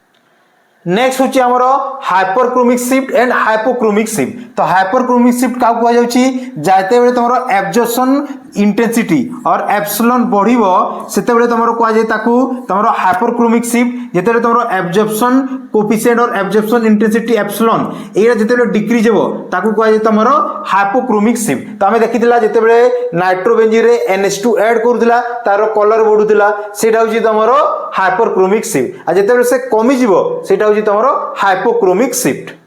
नेक्स्ट होची हमरो hyperchromic shift and hypochromic shift तो हाइपरक्रोमिक शिफ्ट का कहा जाउची जाते बेले तमरो एब्जॉर्प्शन इंटेंसिटी और एप्सिलॉन बढ़िबो सेते बेले तमरो कहा जाय ताकू तमरो हाइपरक्रोमिक शिफ्ट जेते बेले तमरो एब्जॉर्प्शन कोएफिशिएंट और एब्जॉर्प्शन इंटेंसिटी एप्सिलॉन एरा जेते बेले डिक्रीज हेबो ताकू कहा जाय तमरो हाइपोक्रोमिक शिफ्ट तो हमें देखितिला जेते बेले नाइट्रोबेंजीन रे NH2 ऐड करूदिला तारो कलर बढ़ुदिला सेटा होची तमरो हाइपरक्रोमिक शिफ्ट आ जेते बेले से कमी जिवो सेटा होची तमरो हाइपोक्रोमिक शिफ्ट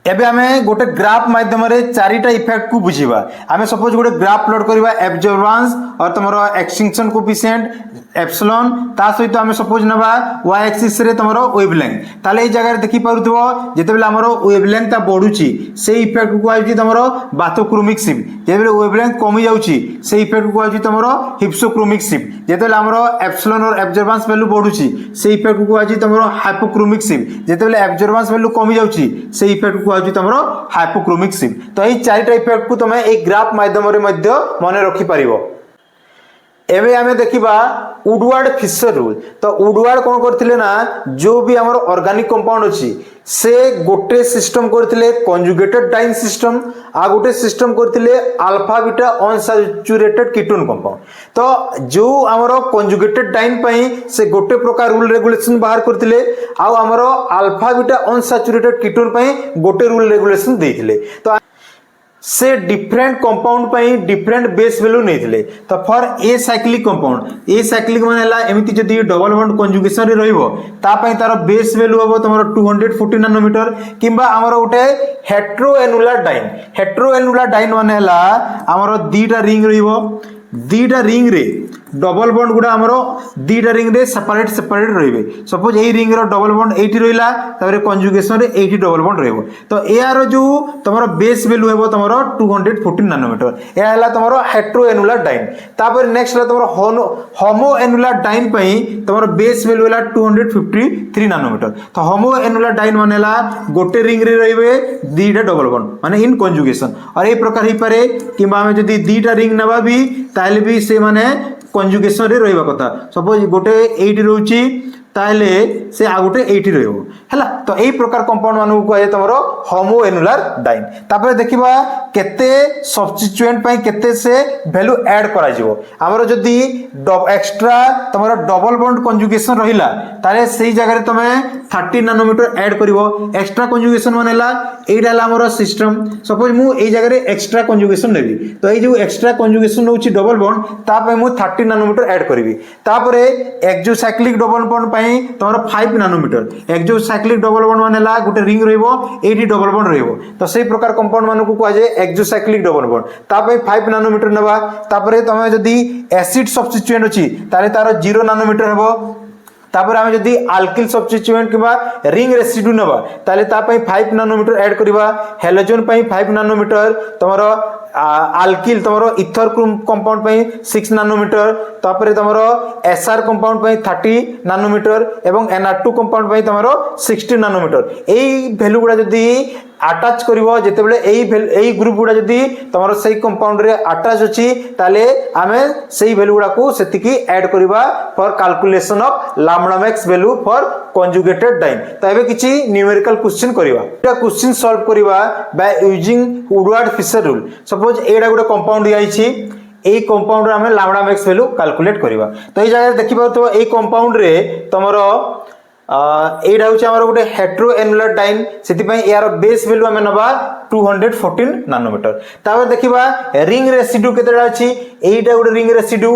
एबे हमें गोटे ग्राफ माध्यम रे चारिटा इफेक्ट को बुझीबा हमें सपोज गोटे ग्राफ प्लॉट करबा एब्जॉर्बेंस और तमरो एक्सटिंक्शन कोएफिशिएंट एप्सिलॉन ता सहित हमें सपोज नबा y एक्सिस रे तमरो वेवलेंथ ताले ए जगह रे देखि पारुथबो जेते बेले हमरो वेवलेंथ ता बढ़ुची से इफेक्ट को आइची तमरो बाथोक्रोमिक शिफ्ट जेते बेले वेवलेंथ कमी जाउची से इफेक्ट को आइची तमरो हिप्सोक्रोमिक शिफ्ट जेते बेले हमरो एप्सिलॉन और एब्जॉर्बेंस वैल्यू बढ़ुची से इफेक्ट को आइची तमरो हाइपोक्रोमिक शिफ्ट जेते बेले एब्जॉर्बेंस वैल्यू कमी जाउची से इफेक्ट को आइची तमरो हाइपोक्रोमिक शिफ्ट तो एई चारिटा इफेक्ट को तमे एक ग्राफ माध्यम रे मध्य मने रखि परिबो एमे हमें देखिबा वुडवार्ड फिशर रूल तो वुडवार्ड कोन करथिले ना जो भी हमर ऑर्गेनिक कंपाउंड अछि से गोटे सिस्टम करथिले कंजुगेटेड डाइन सिस्टम आ गोटे सिस्टम करथिले alpha beta unsaturated ketone compound तो जो हमर कंजुगेटेड डाइन पई से गोटे प्रकार रूल रेगुलेशन बाहर करथिले आ हमर अल्फा बीटा अनसैचुरेटेड कीटोन पई गोटे रूल रेगुलेशन देथिले तो से डिफरेंट कंपाउंड पई डिफरेंट बेस वैल्यू नेथिले तो for a cyclic compound a cyclic माने हला एमिति जदी डबल बॉन्ड कंजुगेशन रे रहइबो ता पई तार बेस वैल्यू हबो तमरो 240 नानोमीटर किंबा हमरो उठे हेटेरोएनुलर डाइन माने हला हमरो दीटा रिंग रहइबो दीटा रिंग रे डबल बॉन्ड गुड़ा आमर दीटा रिंग रे सेपरेट सेपरेट रही सपोज यही रिंग डबल बॉन्ड एटी रहा कंजुगेशन रे एटी डबल बॉन्ड रही तो यार जो तुम बेस वैल्यू है तुम 214 नानोमीटर यह है तुम हेट्रो एनुलर डाइन तापर नेक्स्ट है तुम होमो एनुलर डाइन तुम बेस वैल्यू है 253 नानोमीटर तो होमो एनुलर डाइन मान गोटे रिंग रे रही दीटा डबल बॉन्ड माने इन कंजुगेशन और ये प्रकार हो पारे कि आम जब दीटा रिंग नवा भी ताले भी से माने कंजुगेशन रे रहिबा कथा सपोज गोटे 8 रहउची ताले से आ गोटे 80 रहइबो हैला तो एई प्रकार कंपाउंड मानु को तमरो होमो एनुलर डाइन तापर देखिबा केते सब्स्टिट्यूएंट पई केते से वैल्यू ऐड करा जिवो हमरो जदी एक्स्ट्रा तमरो डबल बॉन्ड कंजुगेशन रहिला ताले सेही जगह रे तमे 30 नानोमीटर ऐड करिवो एक्स्ट्रा कंजुगेशन मानेला एइडा ला हमरो सिस्टम सपोज मु एई जगह रे एक्स्ट्रा कंजुगेशन लेबी तो एई जो एक्स्ट्रा कंजुगेशन होउची डबल बॉन्ड ता पई मु 30 नानोमीटर ऐड करबी तापरे एक्सोसाइक्लिक डबल बॉन्ड पई तमरो 5 नानोमीटर एक्सोसाइक्लिक डबल बॉन्ड मानेला गोटे रिंग रहइबो 80 डबल बॉन्ड रहइबो तो सेही प्रकार कंपाउंड मानु को कह जाय एक्सोसाइक्लिक डबल बॉन्ड ता पई 5 नानोमीटर नबा तापरे तमे जदी एसिड सब्स्टिट्यूएंट अछि तारे तारो 0 नानोमीटर हेबो तापर आमे जदी अल्किल सब्स्टिट्यूएंट किबा रिंग रेसिड्यू नबा ताले ता पई 5 नानोमीटर ऐड करबा हेलोजन पई 5 नानोमीटर तमरो अल्किल तमरो इथर कंपाउंड पई 6 नानोमीटर तापर तमरो एसआर कंपाउंड पई 30 नानोमीटर एवं एनआर2 कंपाउंड पई तमरो 60 नानोमीटर एई वैल्यू गुडा जदी अटैच करिवो जेते बेले एई ग्रुप गुडा जदी तमरो सही कंपाउंड रे अटैच अछि ताले आमे सही वैल्यू गुडा को सेतिकी ऐड करबा for calculation of lambda max value for conjugated diene तो एबे किछि न्यूमेरिकल क्वेश्चन करबा एटा क्वेश्चन सॉल्व करबा by using Woodward Fisher rule suppose एडा गुडा कंपाउंड आइछि ए कंपाउंड रे हमें लैम्बडा मैक्स वैल्यू कैलकुलेट करबा तो ए जगह देखिबा तो ए कंपाउंड रे तमरो एटा होची हमर गोटे हेट्रो एनुलर डाइन सेति पई यार बेस वैल्यू हमें नबा 214 नानोमीटर तापर देखिबा रिंग रेसिड्यू केतेडा अछि एटा गोटे रिंग रेसिड्यू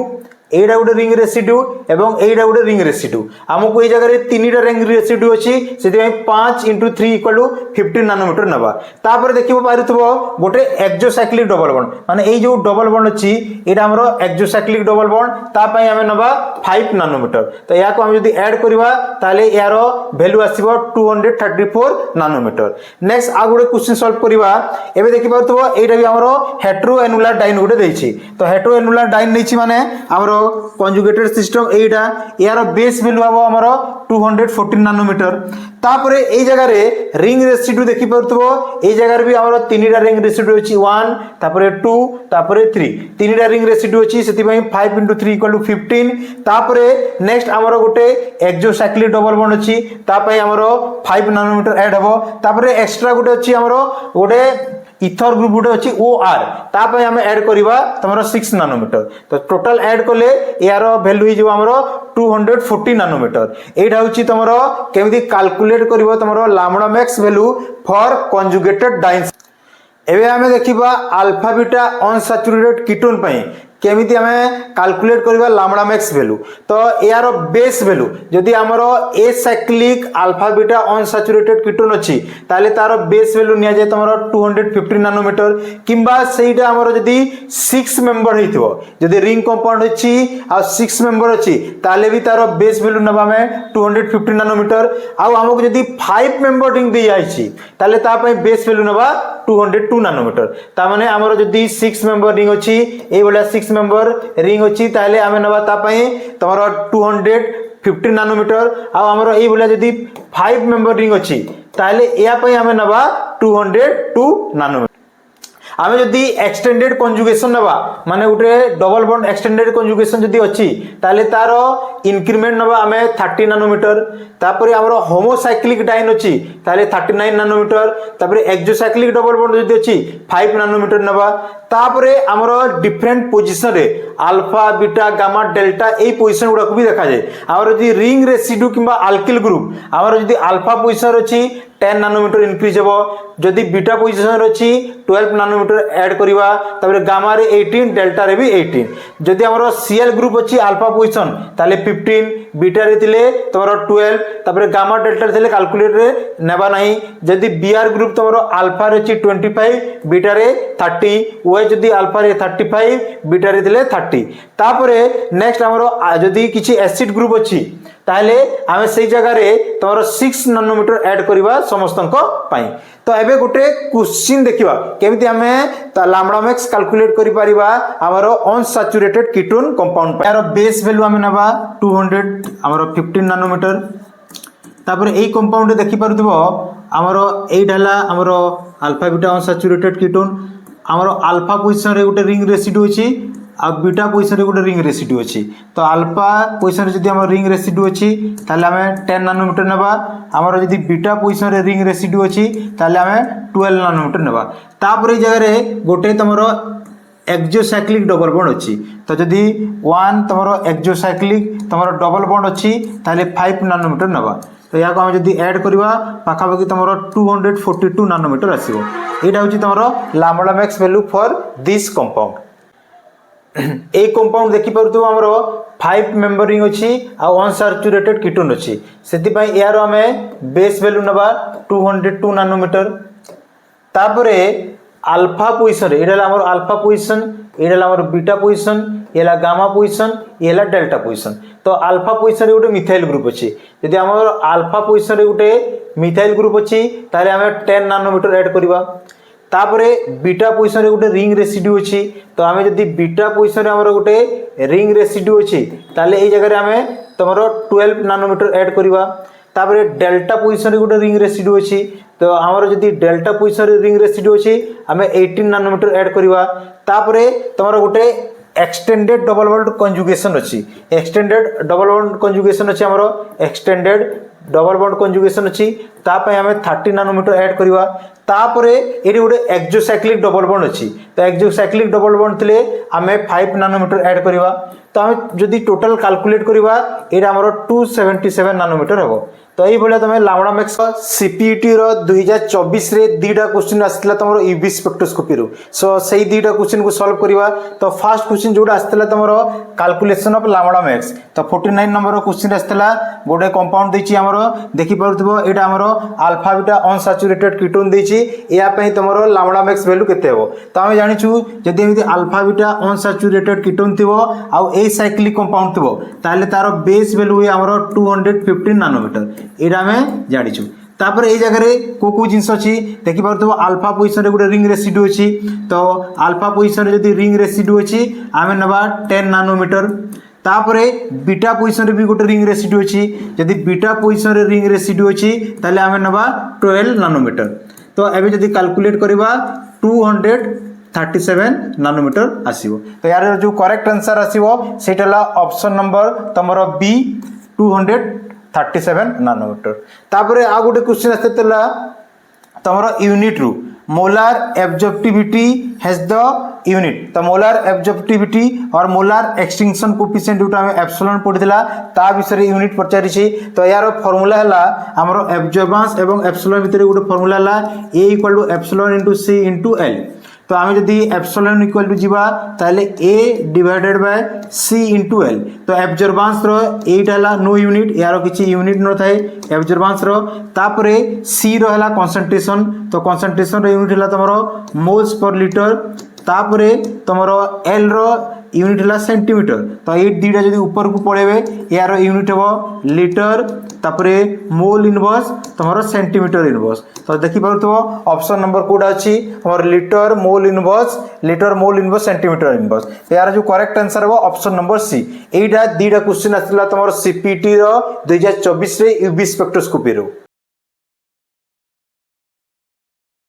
एटा गोटे रिंग रेसिड्यू एवं एटा गोटे रिंग रेसिड्यू हमको ए जगह रे तीनटा रिंग रेसिड्यू अछि सेति पई 5 * 3 = 15 नानोमीटर नबा तापर देखिबो पारुथबो गोटे एक्सोसाइक्लिक डबल बॉन्ड माने ए जो डबल बॉन्ड अछि एटा हमरो एक्सोसाइक्लिक डबल बॉन्ड ता पई हमें नबा 5 नानोमीटर तो या को हम यदि ऐड करबा ताले यारो वैल्यू आसीबो 234 नानोमीटर नेक्स्ट आ गोटे क्वेश्चन सॉल्व करबा एबे देखि पारुथबो एटा भी हमरो हेट्रो एनुलर डाइन गोटे देछि तो हेट्रो एनुलर डाइन नैछि माने हमरो कंजुगेटेड सिस्टम एटा यार बेस वैल्यू हबो हमरो 214 नानोमीटर तापरे ए जगह रे रिंग रेसिड्यू देखि परतबो ए जगह रे भी हमरो तीनटा रिंग रेसिड्यू अछि 1 तापरे 2 तापरे 3 तीनटा रिंग रेसिड्यू अछि सेति पई 5 * 3 = 15 तापरे नेक्स्ट हमरो गोटे एक्सोसाइक्लिक डबल बॉन्ड अछि ता पई हमरो 5 नानोमीटर ऐड हबो तापरे एक्स्ट्रा गोटे अछि हमरो गोटे इथर ग्रुप गोटे अछि OR ता पई हमें ऐड करबा तमरो 6 नानोमीटर तो टोटल ऐड कोले यार वैल्यू हि जो हमरो 240 नानोमीटर एटा होछि तमरो केमिति कैलकुलेट करबो तमरो lambda max value for conjugated diene एबे हमें देखिबा अल्फा बीटा अनसैचुरेटेड कीटोन पई केमिति हमें कैलकुलेट करबा लैम्बडा मैक्स वैल्यू तो यार बेस वैल्यू जदि हमरो acyclic alpha beta unsaturated ketone अछि ताले तार बेस वैल्यू निया जाय तमरो 250 नानोमीटर किबा सेटा हमरो जदि 6 मेंबर हेतिबो जदि रिंग कंपाउंड अछि आ 6 मेंबर अछि ताले भी तार बेस वैल्यू नबा में 250 नानोमीटर आ हमको जदि 5 मेंबर रिंग दे आइछि ताले ता पई बेस वैल्यू नबा 202 नानोमीटर ता माने हमरो जदि 6 मेंबर रिंग अछि ए बोला 6 मेंबर रिंग अछि ताले हमें नबा ता पई तमरो 250 नानोमीटर आ हमरो एई बोला जदि 5 मेंबर रिंग अछि ताले या पई हमें नबा 202 नानोमीटर आमे जदि एक्सटेंडेड कंजुगेशन नबा माने उठे डबल बॉन्ड एक्सटेंडेड कंजुगेशन जदि अछि ताले तारो इंक्रीमेंट नबा आमे 30 नानोमीटर तापरे हमरो होमोसाइक्लिक डाइन अछि ताले 39 नानोमीटर तापरे एक्सोसाइक्लिक डबल बॉन्ड जदि अछि 5 नानोमीटर नबा तापरे हमरो डिफरेंट पोजीशन रे alpha beta gamma delta A position गुडा को भी देखा जाय हमरो जदि रिंग रेसिड्यू किबा अल्किल ग्रुप हमरो जदि अल्फा पोजीशन अछि 10 नानोमीटर इंक्रीज हेबो जदि बीटा पोजीशन अछि 12 नानोमीटर ऐड करिवा तबरे गामा रे 18 डेल्टा रे भी 18 जदि हमरो सीएल ग्रुप अछि अल्फा पोजीशन ताले 15 बीटा रे थिले तमरो 12 तबरे गामा डेल्टा रे थिले कैलकुलेटर रे नेबा नाही जदि बीआर ग्रुप तमरो अल्फा रे अछि 25 बीटा रे 30 ओए जदि अल्फा रे 35 बीटा रे थिले 30 तापरे नेक्स्ट हमरो जदि किछि एसिड ग्रुप अछि ताले आमे सेई जगह रे तमरो 6 नानोमीटर ऐड करिवा समस्तंको पाई तो एबे गोटे क्वेश्चन देखिबा केमिति हमें लैम्बडा मैक्स कैलकुलेट करि परिबा हमरो अनसैचुरेटेड कीटोन कंपाउंड यार बेस वैल्यू हमें नबा 200 हमरो 15 नानोमीटर तापर एई कंपाउंड रे देखि परथबो हमरो एइटा हला हमरो अल्फा बीटा अनसैचुरेटेड कीटोन हमरो अल्फा पोजीशन रे गोटे रिंग रेसिड्यू अछि आ बीटा पोजीशन रे गोटे रिंग रेसिड्यू अछि तो अल्फा पोजीशन रे जदि हमर रिंग रेसिड्यू अछि ताले हमें 10 नानोमीटर नेबा हमर जदि बीटा पोजीशन रे रिंग रेसिड्यू अछि ताले हमें 12 नानोमीटर नेबा तापर जगह रे गोटे तमरो एक्सोसाइक्लिक डबल बॉन्ड अछि तो जदि 1 तमरो एक्सोसाइक्लिक तमरो डबल बॉन्ड अछि ताले 5 नानोमीटर नेबा तो या को हम जदि ऐड करबा पाखा पाखी तमरो 242 नानोमीटर आसीबो एटा होछि तमरो lambda max value for this compound ए कंपाउंड देखि परथु हमरो 5 मेंबरिंग अछि आ अनसैचुरेटेड कीटोन अछि सेति पई यार हमें बेस वैल्यू नबा 202 नानोमीटर तापरे अल्फा पोजीशन रे एडा हमर अल्फा पोजीशन एडा हमर बीटा पोजीशन एला गामा पोजीशन एला डेल्टा पोजीशन तो अल्फा पोजीशन रे गोटे मिथाइल ग्रुप अछि यदि हमर अल्फा पोजीशन रे गोटे मिथाइल ग्रुप अछि तारे हमें 10 नानोमीटर ऐड करबा तापरे बीटा पोजीशन रे गोटे रिंग रेसिड्यू अछि तो हमें जदि बीटा पोजीशन रे हमर गोटे रिंग रेसिड्यू अछि ताले एई जगह रे हमें तमरो 12 नानोमीटर ऐड करबा तापरे डेल्टा पोजीशन रे गोटे रिंग रेसिड्यू अछि तो हमर जदि डेल्टा पोजीशन रे रिंग रेसिड्यू अछि हमें 18 नानोमीटर ऐड करबा तापरे तमरो गोटे एक्सटेंडेड डबल बॉन्ड कंजुगेशन अछि एक्सटेंडेड डबल बॉन्ड कंजुगेशन अछि हमरो एक्सटेंडेड डबल बॉन्ड कंजुगेशन अछि ता पय हमें 30 नानोमीटर ऐड करबा तापरे एडी गोटे एक्सोसाइक्लिक डबल बॉन्ड अछि तो एक्सोसाइक्लिक डबल बॉन्ड थिले हमें 5 नानोमीटर ऐड करबा तो हम जदि टोटल कैलकुलेट करबा एटा हमरो 277 नानोमीटर हबो तो एई भले तमे लैम्बडा मैक्स सीपीईटी रो 2024 रे दीटा क्वेश्चन आस्थिला तमरो यूवी स्पेक्ट्रोस्कोपी रो सो सेही दीटा क्वेश्चन को सॉल्व करबा तो फर्स्ट क्वेश्चन जोडा आस्थिला तमरो कैलकुलेशन ऑफ लैम्बडा मैक्स तो 49 नंबर क्वेश्चन आस्थिला गोटे कंपाउंड देछि हमरो देखि परथबो एटा हमरो अल्फा बीटा अनसैचुरेटेड कीटोन देछि या पई तमरो लैम्बडा मैक्स वैल्यू केते हेबो तो हम जानिछु जदि एमिति अल्फा बीटा अनसैचुरेटेड कीटोन थिबो आ ए साइक्लिक कंपाउंड थिबो ताले तारो बेस वैल्यू है हमरो 215 नानोमीटर एटा हमें जानिछु तापर ए जगह रे को जिंस अछि देखि परथबो अल्फा पोजीशन रे गोटे रिंग रेसिड्यू अछि तो अल्फा पोजीशन रे जदि रिंग रेसिड्यू अछि हमें नबा 10 नानोमीटर तापरे बीटा पोजीशन रे भी गोटे रिंग रेसिड्यू अछि जदि बीटा पोजीशन रे रिंग रेसिड्यू अछि ताले हमें नबा 12 नानोमीटर तो एबे जदि कैलकुलेट करबा 237 नानोमीटर आसीबो तो यार जो करेक्ट आंसर आसीबो सेटला ऑप्शन नंबर तमरो बी 237 नानोमीटर तापरे आ गोटे क्वेश्चन आसेतला तमरो यूनिट रू molar absorptivity has the unit तो मोलार एब्जॉर्प्टिविटी और मोलार एक्सटिंक्शन कोएफिशिएंट जोटा हमें एप्सिलॉन पढितला ता विषय यूनिट पचारि छी तो यार फार्मूला हला हमरो एब्जॉर्बेंस एवं एप्सिलॉन भितर गोटे फार्मूला हला A = एप्सिलॉन * C * L तो आमे जदि एप्सिलॉन इक्वल टू जीवा ताले A divided by C * L तो एब्जॉर्बेंस रो एटा हला नो यूनिट यारो किछि यूनिट न थाए एब्जॉर्बेंस रो तापरे C रो हला कंसंट्रेशन तो कंसंट्रेशन रो यूनिट हला तमरो मोल्स पर लीटर तापरे तमरो L रो यूनिट हला सेंटीमीटर तो ए दीटा जदि ऊपर को पळेबे यारो यूनिट हो लीटर तापरे मोल इनवर्स तमरो सेंटीमीटर इनवर्स तो देखि परतो ऑप्शन नंबर कोडा अछि हमर litre mole inverse centimetre inverse यार जो करेक्ट आंसर हो ऑप्शन नंबर सी एटा दीटा क्वेश्चन आछला तमरो सीपीटी रो 2024 रे यूवी स्पेक्ट्रोस्कोपी रो।